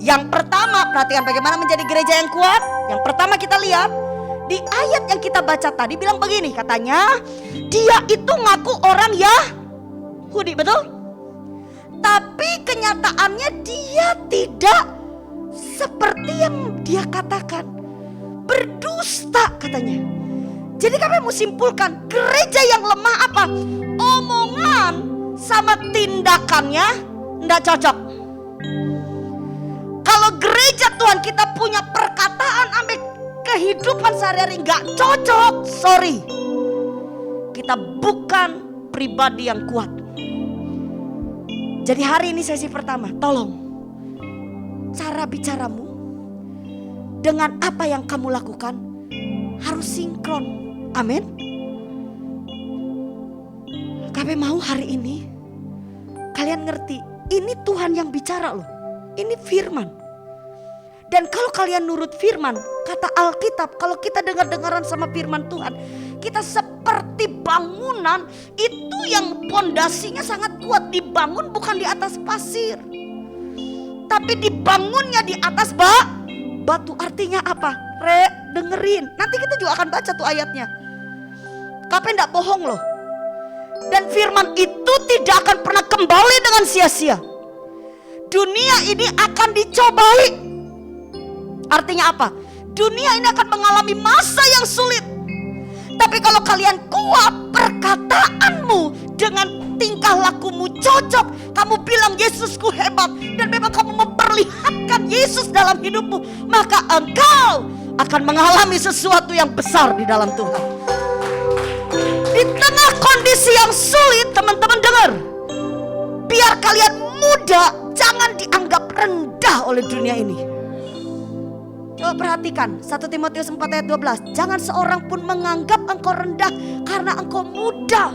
Yang pertama, perhatikan bagaimana menjadi gereja yang kuat. Yang pertama kita lihat di ayat yang kita baca tadi bilang begini, katanya dia itu ngaku orang Yahudi, betul? Tapi kenyataannya dia tidak seperti yang dia katakan, berdusta katanya. Jadi kami mau simpulkan, gereja yang lemah apa? Omongan sama tindakannya enggak cocok. Kalau gereja Tuhan kita punya perkataan sampai kehidupan sehari-hari enggak cocok, sorry, kita bukan pribadi yang kuat. Jadi hari ini sesi pertama, tolong cara bicaramu dengan apa yang kamu lakukan harus sinkron. Amin. Kami mau hari ini kalian ngerti, ini Tuhan yang bicara loh. Ini firman. Dan kalau kalian nurut firman, kata Alkitab, kalau kita dengar-dengaran sama firman Tuhan, kita seperti bangunan itu yang pondasinya sangat kuat. Dibangun bukan di atas pasir, tapi dibangunnya di atas batu. Artinya apa? Dengerin. Nanti kita juga akan baca tuh ayatnya. Kapan enggak bohong loh. Dan firman itu tidak akan pernah kembali dengan sia-sia. Dunia ini akan dicobai. Artinya apa? Dunia ini akan mengalami masa yang sulit. Tapi kalau kalian kuat, perkataanmu dengan tingkah lakumu cocok, kamu bilang Yesusku hebat, dan memang kamu memperlihatkan Yesus dalam hidupmu, maka engkau akan mengalami sesuatu yang besar di dalam Tuhan. Di tengah kondisi yang sulit, teman-teman dengar, biar kalian muda, jangan dianggap rendah oleh dunia ini. Coba perhatikan 1 Timotius 4 ayat 12. Jangan seorang pun menganggap engkau rendah karena engkau muda.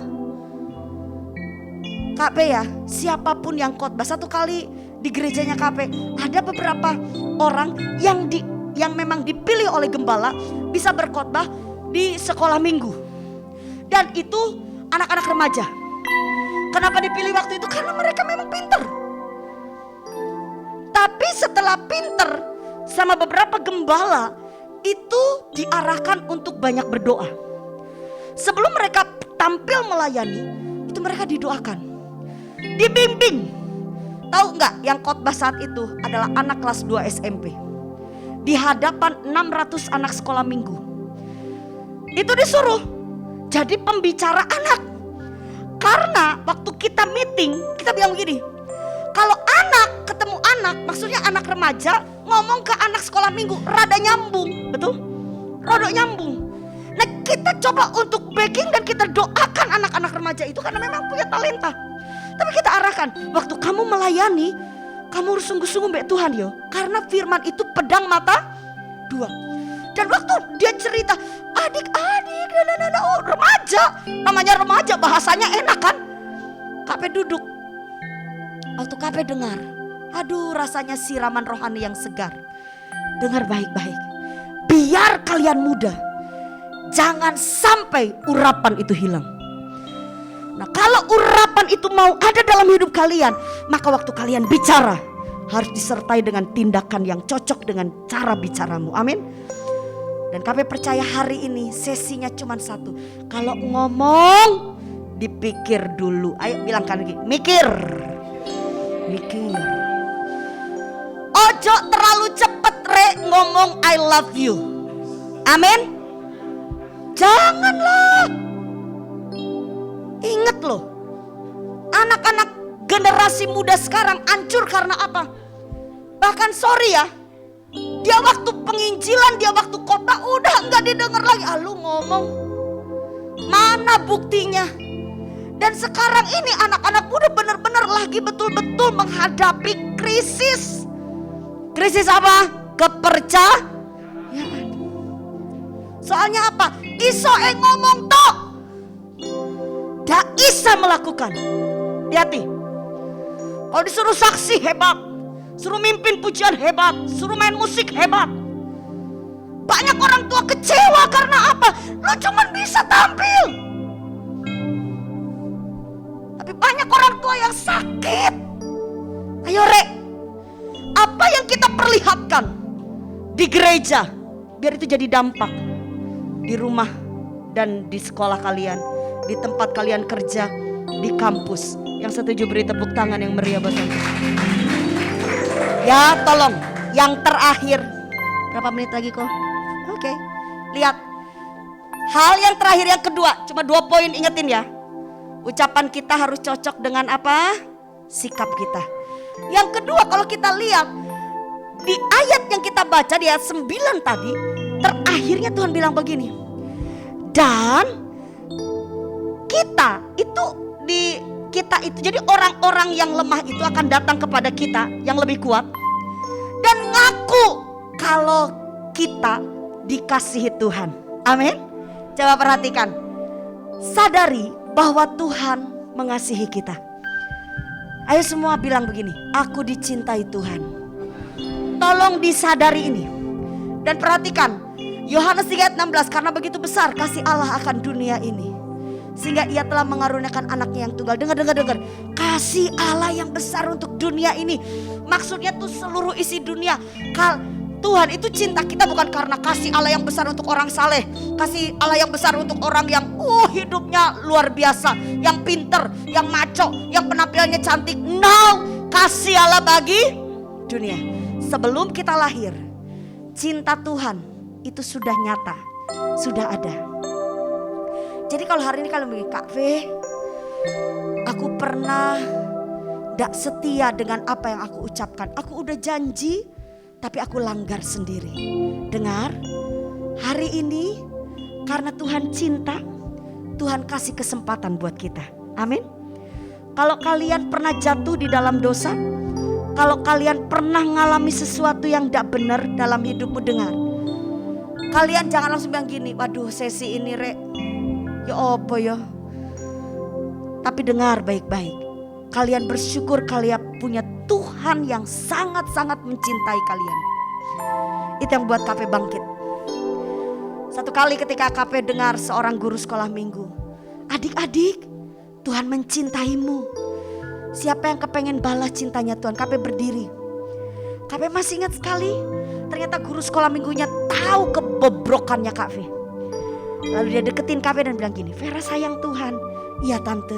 KP ya, siapapun yang khotbah. Satu kali di gerejanya KP, ada beberapa orang yang memang dipilih oleh gembala bisa berkhotbah di sekolah minggu. Dan itu anak-anak remaja. Kenapa dipilih waktu itu? Karena mereka memang pinter. Tapi setelah pinter, sama beberapa gembala itu diarahkan untuk banyak berdoa. Sebelum mereka tampil melayani, itu mereka didoakan, dibimbing. Tahu nggak yang khotbah saat itu adalah anak kelas 2 SMP di hadapan 600 anak sekolah minggu. Itu disuruh jadi pembicara anak. Karena waktu kita meeting, kita bilang begini, kalau anak ketemu anak, maksudnya anak remaja ngomong ke anak sekolah minggu, rada nyambung, betul? Rada nyambung. Nah, kita coba untuk backing dan kita doakan anak-anak remaja itu karena memang punya talenta. Tapi kita arahkan, waktu kamu melayani, kamu harus sungguh-sungguh mbak Tuhan yo, karena firman itu pedang mata dua. Dan waktu dia cerita, adik-adik, remaja, namanya remaja, bahasanya enak kan? KP duduk. Waktu KP dengar, aduh rasanya siraman rohani yang segar. Dengar baik-baik, biar kalian muda, jangan sampai urapan itu hilang. Nah, kalau urapan itu mau ada dalam hidup kalian, maka waktu kalian bicara harus disertai dengan tindakan yang cocok dengan cara bicaramu. Amin. Dan kami percaya hari ini sesinya cuma satu. Kalau ngomong dipikir dulu. Ayo bilangkan lagi, mikir. Ojo terlalu cepet ngomong I love you. Amin. Janganlah. Ingat loh, anak-anak generasi muda sekarang hancur karena apa? Bahkan sorry ya, dia waktu penginjilan, dia waktu khotbah udah enggak didengar lagi. Lu ngomong, mana buktinya? Dan sekarang ini anak-anak muda benar-benar lagi betul-betul menghadapi krisis. Krisis apa? Kepercayaan. Soalnya apa? Iso ngomong toh, dak bisa melakukan. Hati-hati. Kalau disuruh saksi hebat, suruh mimpin pujian hebat, suruh main musik hebat. Banyak orang tua kecewa karena apa? Lo cuman bisa tampil. Tapi banyak orang tua yang sakit. Ayo apa yang kita perlihatkan di gereja, biar itu jadi dampak di rumah dan di sekolah kalian, di tempat kalian kerja, di kampus. Yang setuju beri tepuk tangan yang meriah buat saya. Ya tolong, yang terakhir, berapa menit lagi kok? Oke, lihat. Hal yang terakhir, yang kedua, cuma 2 poin, ingetin ya. Ucapan kita harus cocok dengan apa? Sikap kita. Yang kedua, kalau kita lihat di ayat yang kita baca di ayat 9 tadi, terakhirnya Tuhan bilang begini. Dan kita itu jadi orang-orang yang lemah itu akan datang kepada kita yang lebih kuat. dan ngaku kalau kita dikasihi Tuhan. Amin. Coba perhatikan. Sadari bahwa Tuhan mengasihi kita. Ayo semua bilang begini, aku dicintai Tuhan. Tolong disadari ini. Dan perhatikan, Yohanes 3 ayat 16, karena begitu besar kasih Allah akan dunia ini, sehingga ia telah mengaruniakan anaknya yang tunggal. Dengar. Kasih Allah yang besar untuk dunia ini. Maksudnya tuh seluruh isi dunia. Tuhan itu cinta kita bukan karena kasih Allah yang besar untuk orang saleh, kasih Allah yang besar untuk orang yang hidupnya luar biasa, yang pinter, yang maco, yang penampilannya cantik. No, kasih Allah bagi dunia. Sebelum kita lahir, cinta Tuhan itu sudah nyata, sudah ada. Jadi kalau hari ini kalian begini, Kak V, aku pernah gak setia dengan apa yang aku ucapkan. Aku udah janji tapi aku langgar sendiri. Dengar, hari ini karena Tuhan cinta, Tuhan kasih kesempatan buat kita. Amin. Kalau kalian pernah jatuh di dalam dosa, kalau kalian pernah ngalami sesuatu yang gak benar dalam hidupmu, dengar, kalian jangan langsung bilang gini, waduh sesi ini rek, ya apa ya. Tapi dengar baik-baik, kalian bersyukur kalian punya Tuhan yang sangat-sangat mencintai kalian. Itu yang buat KP bangkit. Satu kali ketika KP dengar seorang guru sekolah minggu, adik-adik, Tuhan mencintaimu. Siapa yang kepengen balas cintanya Tuhan? KP berdiri. KP masih ingat sekali, ternyata guru sekolah minggunya tahu kebobrokannya Kak V. Lalu dia deketin KP dan bilang gini, Vera sayang Tuhan. Iya tante,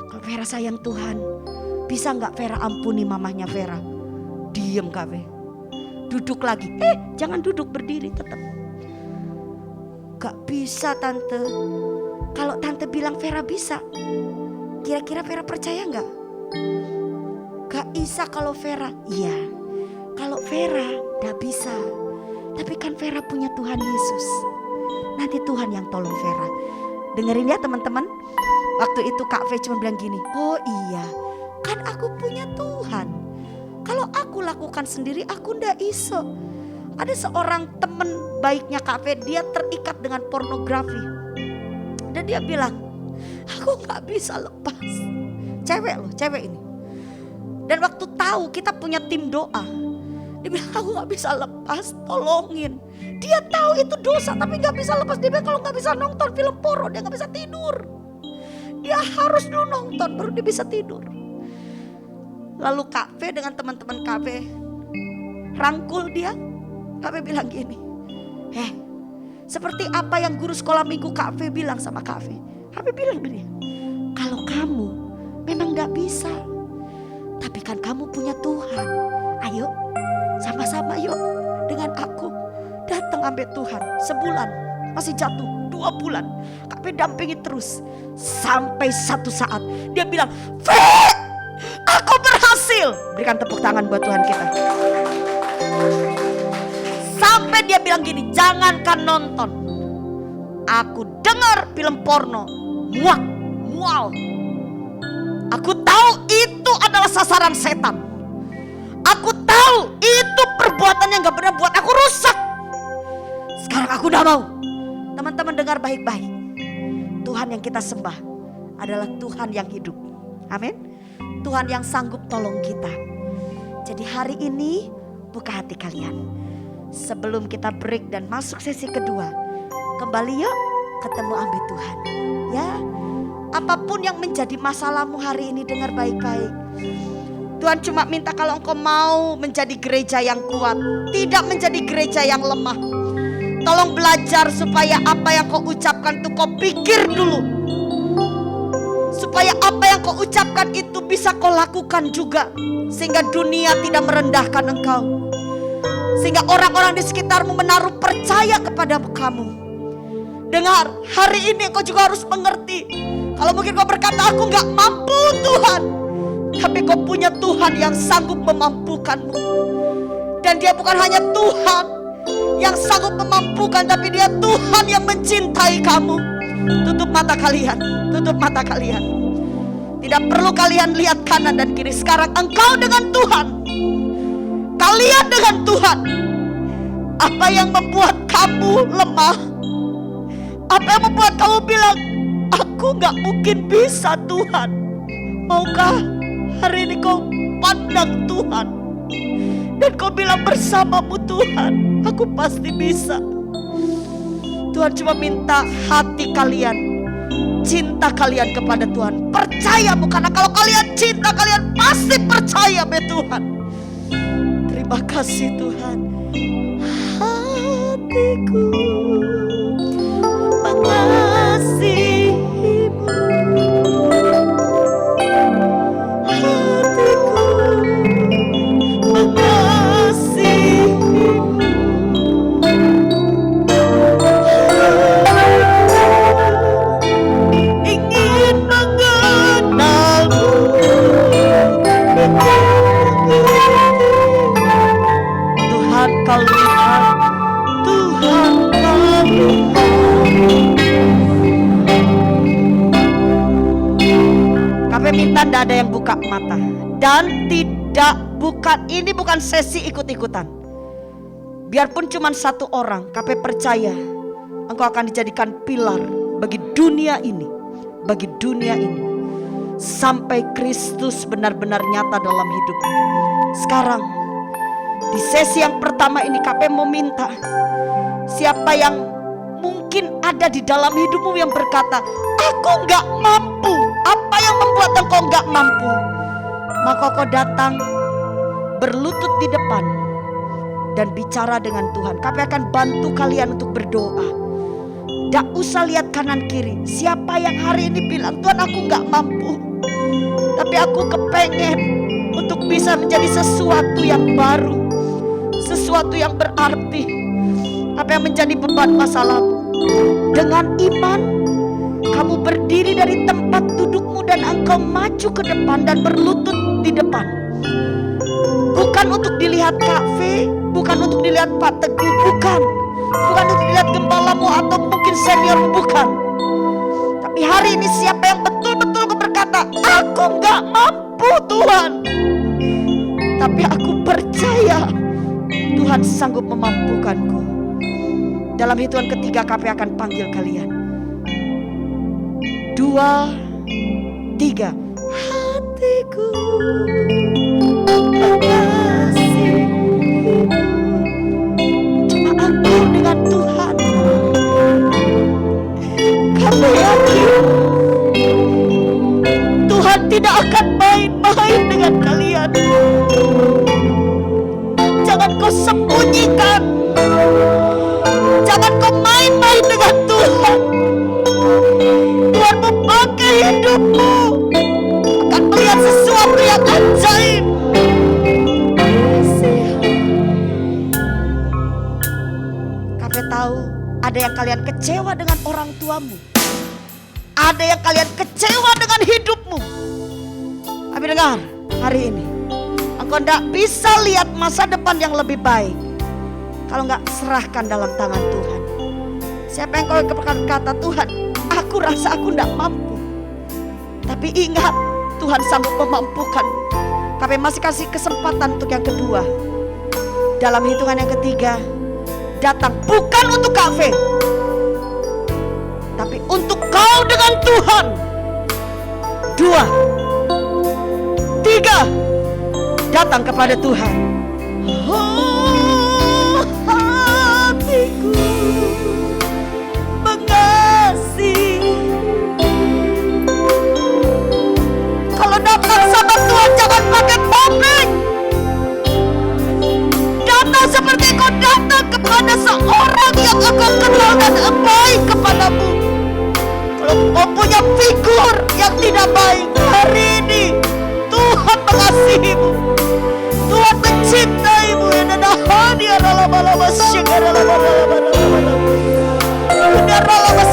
kalau Vera sayang Tuhan, bisa gak Vera ampuni mamahnya Vera? Diem Kak V. Duduk lagi, jangan duduk, berdiri tetap. Gak bisa tante. Kalau tante bilang Vera bisa, kira-kira Vera percaya gak? Gak bisa kalau Vera. Iya, kalau Vera gak bisa. Tapi kan Vera punya Tuhan Yesus. Nanti Tuhan yang tolong Vera. Dengerin ya teman-teman. Waktu itu Kak V cuma bilang gini, oh iya, kan aku punya Tuhan. Kalau aku lakukan sendiri aku ndak iso. Ada seorang teman baiknya Kak V, dia terikat dengan pornografi. Dan dia bilang, aku gak bisa lepas. Cewek loh, cewek ini. Dan waktu tahu kita punya tim doa, dia bilang aku gak bisa lepas, tolongin. Dia tahu itu dosa tapi gak bisa lepas. Dia bilang kalau gak bisa nonton film porno dia gak bisa tidur. Dia harus dulu nonton baru dia bisa tidur. Lalu Kak V dengan teman-teman Kak V rangkul dia. Kak V bilang gini, seperti apa yang guru sekolah minggu Kak V bilang sama Kak V. Kak V bilang dia, kalau kamu memang gak bisa, tapi kan kamu punya Tuhan. Ayo sama-sama yuk dengan aku datang ambil Tuhan. Sebulan masih jatuh, 2 bulan Kak V dampingi terus. Sampai satu saat dia bilang, V, aku berhasil. Berikan tepuk tangan buat Tuhan kita. Sampai dia bilang gini, jangankan nonton, aku dengar film porno, mual. Aku tahu itu adalah sasaran setan. Aku tahu itu perbuatan yang gak benar buat aku rusak. Sekarang aku udah mau. Teman-teman dengar baik-baik. Tuhan yang kita sembah adalah Tuhan yang hidup. Amin. Tuhan yang sanggup tolong kita. Jadi hari ini buka hati kalian. Sebelum kita break dan masuk sesi kedua, kembali yuk ketemu ambil Tuhan. Ya, apapun yang menjadi masalahmu hari ini, dengar baik-baik. Tuhan cuma minta kalau engkau mau menjadi gereja yang kuat, tidak menjadi gereja yang lemah. Tolong belajar supaya apa yang kau ucapkan itu kau pikir dulu. Supaya apa yang kau ucapkan itu bisa kau lakukan juga. Sehingga dunia tidak merendahkan engkau. Sehingga orang-orang di sekitarmu menaruh percaya kepada kamu. Dengar, hari ini kau juga harus mengerti. Kalau mungkin kau berkata aku gak mampu Tuhan, tapi kau punya Tuhan yang sanggup memampukanmu. Dan dia bukan hanya Tuhan yang sanggup memampukan, tapi dia Tuhan yang mencintai kamu. Tutup mata kalian, tutup mata kalian. Tidak perlu kalian lihat kanan dan kiri. Sekarang engkau dengan Tuhan. kalian dengan Tuhan. Apa yang membuat kamu lemah? Apa yang membuat kamu bilang, aku gak mungkin bisa Tuhan? Maukah hari ini kau pandang Tuhan dan kau bilang, bersamamu Tuhan aku pasti bisa. Tuhan cuma minta hati kalian, cinta kalian kepada Tuhan, percayamu. Karena kalau kalian cinta, kalian pasti percaya be Tuhan. Terima kasih Tuhan. Hatiku mengasihimu, hatiku mengasihimu, ingin mengenalmu, Tuhan kau lihat, Tuhan kau lihat. Kami minta tidak ada yang buka mata dan tidak bukan, ini bukan sesi ikut-ikutan. Biarpun cuma satu orang, KP percaya engkau akan dijadikan pilar bagi dunia ini, bagi dunia ini, sampai Kristus benar-benar nyata dalam hidupmu. Sekarang di sesi yang pertama ini KP mau minta, siapa yang mungkin ada di dalam hidupmu yang berkata, aku gak mampu. Apa yang membuat engkau gak mampu? Maka kau datang berlutut di depan dan bicara dengan Tuhan. Kami akan bantu kalian untuk berdoa. Gak usah lihat kanan kiri. Siapa yang hari ini bilang, Tuhan aku gak mampu, tapi aku kepengen untuk bisa menjadi sesuatu yang baru, sesuatu yang berarti. Apa yang menjadi beban masalahmu? Dengan iman kamu berdiri dari tempat dudukmu dan engkau maju ke depan dan berlutut di depan. Bukan untuk dilihat kafe, bukan untuk dilihat Pak Teguh, bukan untuk dilihat gembalamu atau mungkin seniormu, bukan. Tapi hari ini siapa yang betul-betul berkata, aku gak mampu Tuhan, tapi aku percaya Tuhan sanggup memampukanku. Dalam hitungan ketiga kami akan panggil kalian. 2, 3. Hatiku mengasihimu. Cuma engkau dengan Tuhan. Kamu yakin Tuhan tidak akan main-main dengan kalian? Jangan kau sembunyikan, jangan kau main-main dengan Tuhan. Tuhan memakai hidupmu, akan melihat sesuatu yang ajaib. Kami tahu ada yang kalian kecewa dengan orang tuamu, ada yang kalian kecewa dengan hidupmu. Kami dengar hari ini, engkau tidak bisa lihat masa depan yang lebih baik kalau nggak serahkan dalam tangan Tuhan. Siapa yang kau berkata, Tuhan aku rasa aku tidak mampu, tapi ingat Tuhan sanggup memampukan. Kami masih kasih kesempatan untuk yang kedua. Dalam hitungan yang ketiga, datang bukan untuk kafe, tapi untuk kau dengan Tuhan. 2, 3, datang kepada Tuhan. Oh, hatiku kalau datang sama Tuhan jangan pakai topeng. Datang seperti kau datang kepada seorang yang engkau kenal dan baik kepadamu. Kalau kau punya figur yang tidak baik, hari ini Tuhan mengasihimu, Tuhan mencintaimu.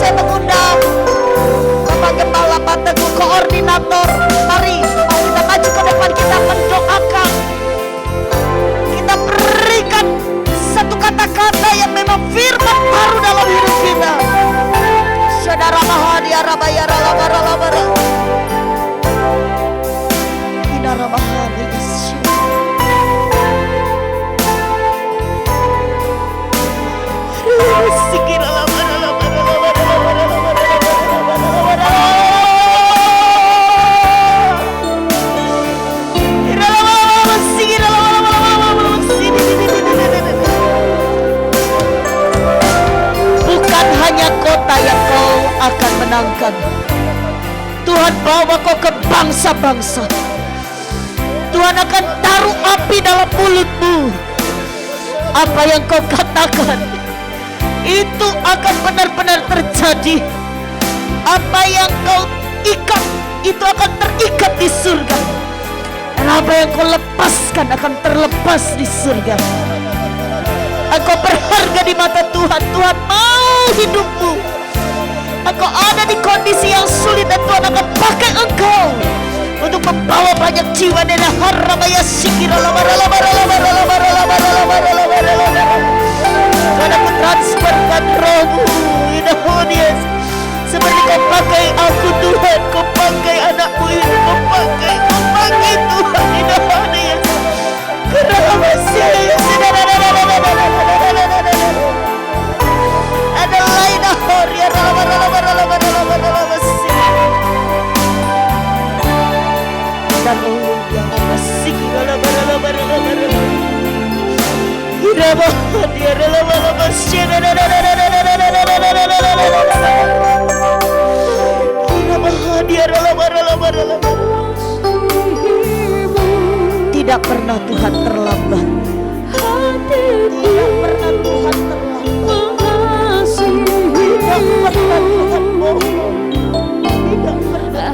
Saya mengundang Bapak Gembala Pak Teguh, koordinator. Mari kita maju ke depan, kita mendoakan, kita berikan satu kata-kata yang memang firman baru dalam hidup kita. Saudara Mahadia Rabaya Ralabara Labara Ina Rabahani banyak kota yang kau akan menangkan. Tuhan bawa kau ke bangsa-bangsa. Tuhan akan taruh api dalam mulutmu. Apa yang kau katakan itu akan benar-benar terjadi. Apa yang kau ikat itu akan terikat di surga. Dan apa yang kau lepaskan akan terlepas di surga. Engkau berharga di mata Tuhan. Tuhan mau hidupmu. Engkau ada di kondisi yang sulit dan Tuhan akan pakai engkau untuk membawa banyak jiwa. Tuhan, aku transferkan rohmu seperti kau pakai aku Tuhan, kau pakai anakmu ini, kau pakai Tuhan. Ada lain dan yang masih tidak pernah Tuhan terlambat. Tidak pernah Tuhan terlambat. Tidak pernah Tuhan bohong. Tidak pernah.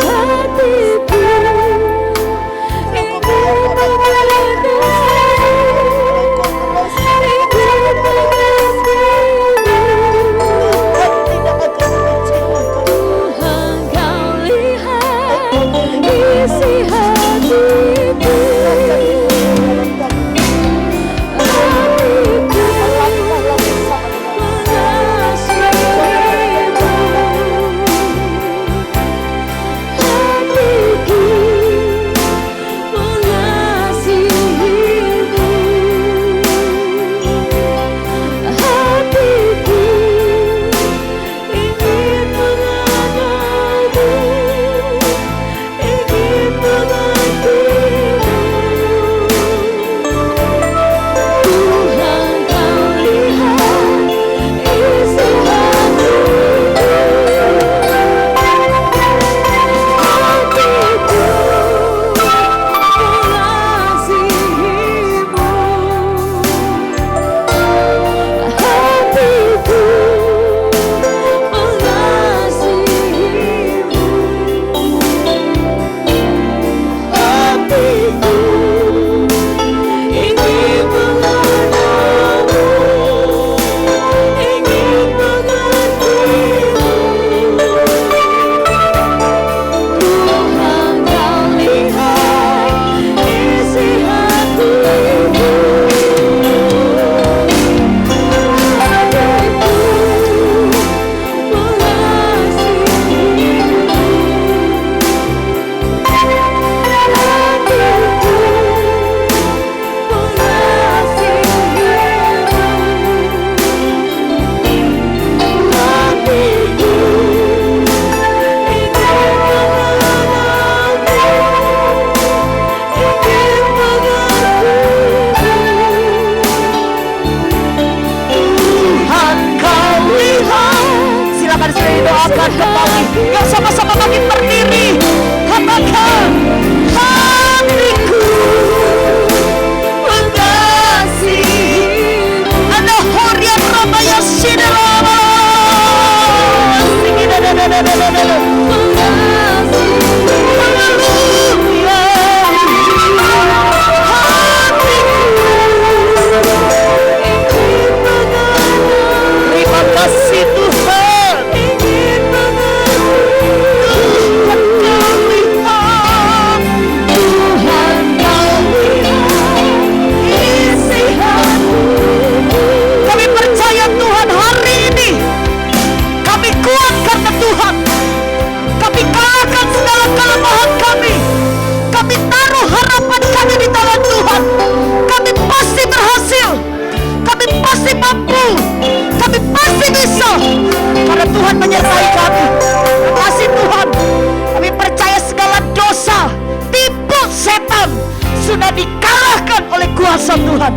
kuasa Tuhan.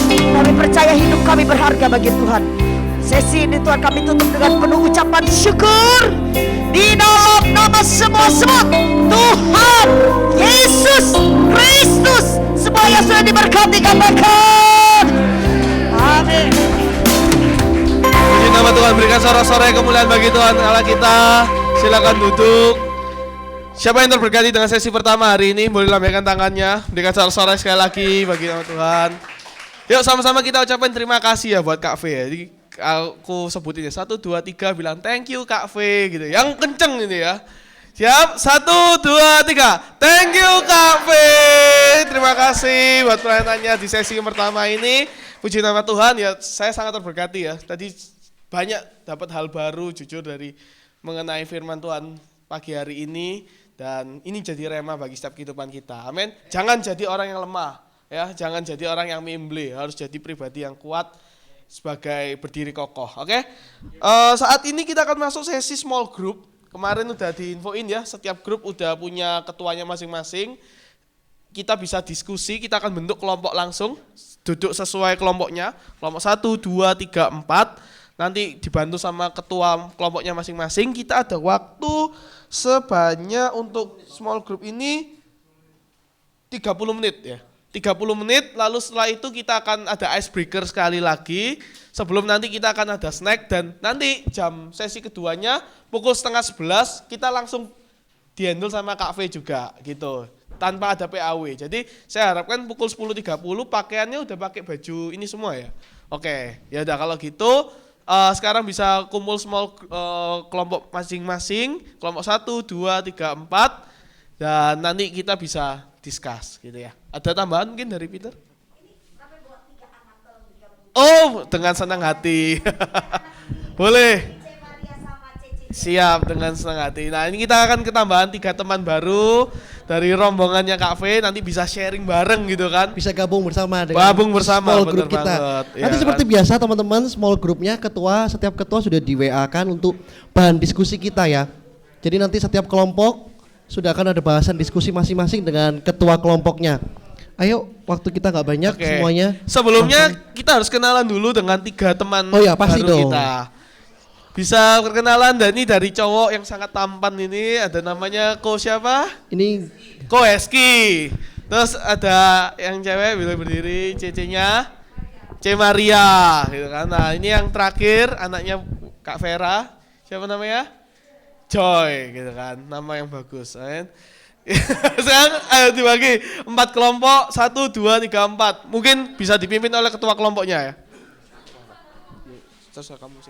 Kami percaya hidup kami berharga bagi Tuhan. Sesi ini Tuhan kami tutup dengan penuh ucapan syukur di dalam nama semua Tuhan Yesus Kristus. Semua yang sudah diberkati katakan amin. Puji nama Tuhan, berikan sorak-sorai kemuliaan bagi Tuhan Allah kita. Silakan duduk. Siapa yang terberkati dengan sesi pertama hari ini boleh lambaikan tangannya. Berikan sorak-sorai sekali lagi bagi nama Tuhan. Yuk sama-sama kita ucapkan terima kasih ya buat Kak V ya. Jadi aku sebutin ya 1, 2, 3 bilang thank you Kak V gitu. Yang kenceng ini ya. Siap? 1, 2, 3. Thank you Kak V. Terima kasih buat pelayanannya di sesi yang pertama ini. Puji nama Tuhan ya, saya sangat terberkati ya. Tadi banyak dapat hal baru jujur dari mengenai firman Tuhan pagi hari ini. Dan ini jadi rema bagi setiap kehidupan kita. Amin. Jangan jadi orang yang lemah. Ya, jangan jadi orang yang mimble, harus jadi pribadi yang kuat sebagai berdiri kokoh. Oke? Saat ini kita akan masuk sesi small group. Kemarin udah diinfoin ya, setiap grup udah punya ketuanya masing-masing. Kita bisa diskusi, kita akan bentuk kelompok langsung, duduk sesuai kelompoknya. Kelompok 1, 2, 3, 4. Nanti dibantu sama ketua kelompoknya masing-masing. Kita ada waktu sebanyak untuk small group ini 30 menit ya. 30 menit, lalu setelah itu kita akan ada icebreaker sekali lagi. Sebelum nanti kita akan ada snack dan nanti jam sesi keduanya pukul 10:30 kita langsung dihandle sama Kak V juga gitu. Tanpa ada PAW. Jadi saya harapkan pukul 10.30 pakaiannya udah pakai baju ini semua ya. Oke, ya udah kalau gitu sekarang bisa kumpul small kelompok masing-masing. Kelompok 1, 2, 3, 4 dan nanti kita bisa discuss gitu ya. Ada tambahan mungkin dari Peter? Oh, dengan senang hati. Boleh. Siap, dengan senang hati. Nah, ini kita akan ketambahan 3 teman baru dari rombongannya Kak V. Nanti bisa sharing bareng gitu kan. Bisa gabung bersama dengan small group kita. Ya, nanti seperti biasa teman-teman, small groupnya setiap ketua sudah di WA kan untuk bahan diskusi kita ya. Jadi nanti setiap kelompok sudah akan ada bahasan diskusi masing-masing dengan ketua kelompoknya. Ayo, waktu kita nggak banyak semuanya. Sebelumnya kita harus kenalan dulu dengan 3 teman pasti baru dong. kita. Bisa perkenalan, dan ini dari cowok yang sangat tampan ini, ada namanya Ko siapa? Ini Ko Eski. Terus ada yang cewek, boleh berdiri, C-nya C Maria gitu kan. Nah, ini yang terakhir anaknya Kak Vera. Siapa namanya? Joy gitu kan, nama yang bagus kan. Sekarang ayo dibagi 4 kelompok, 1, 2, 3, 4. Mungkin bisa dipimpin oleh ketua kelompoknya ya. Terus kamu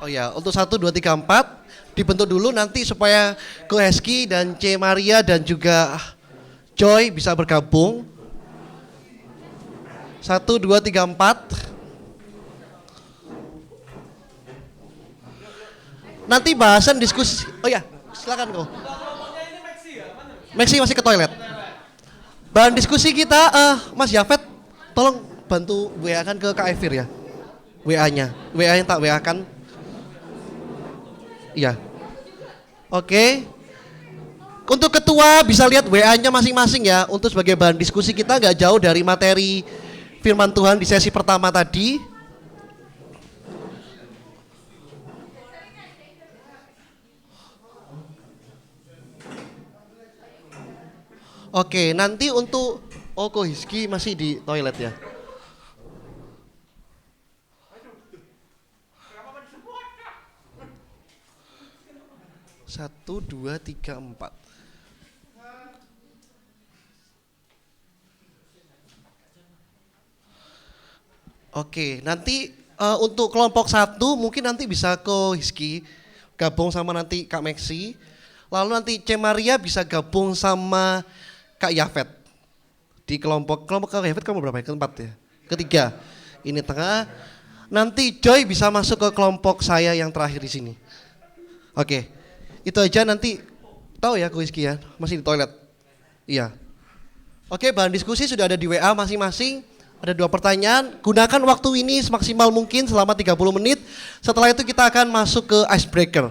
Oh ya, untuk 1, 2, 3, 4 dibentuk dulu nanti supaya Ko Eski dan C Maria dan juga Joy bisa bergabung. 1, 2, 3, 4. Nanti bahasan diskusi. Oh ya, silakan Ko. Maxi masih ke toilet. Bahan diskusi kita, Mas Yafet, tolong bantu WA-kan ke Kak Evir ya. WA-nya tak WA-kan. Iya. Oke. Untuk ketua bisa lihat WA-nya masing-masing ya. Untuk sebagai bahan diskusi kita nggak jauh dari materi firman Tuhan di sesi pertama tadi. Oke, nanti untuk Ko Hizki masih di toilet ya. Satu, 2, 3, 4. Oke, nanti untuk kelompok 1 mungkin nanti bisa Ko Hizki gabung sama nanti Kak Maxi. Lalu nanti C Maria bisa gabung sama Kak Yafet. Di kelompok Kak Yafet kamu berapa ya? Keempat ya? Ketiga. Ini tengah. Nanti Joy bisa masuk ke kelompok saya yang terakhir di sini. Oke. Itu aja, nanti tahu ya Ko Hizki ya, masih di toilet. Iya. Oke, bahan diskusi sudah ada di WA masing-masing. Ada 2 pertanyaan. Gunakan waktu ini semaksimal mungkin selama 30 menit. Setelah itu kita akan masuk ke icebreaker.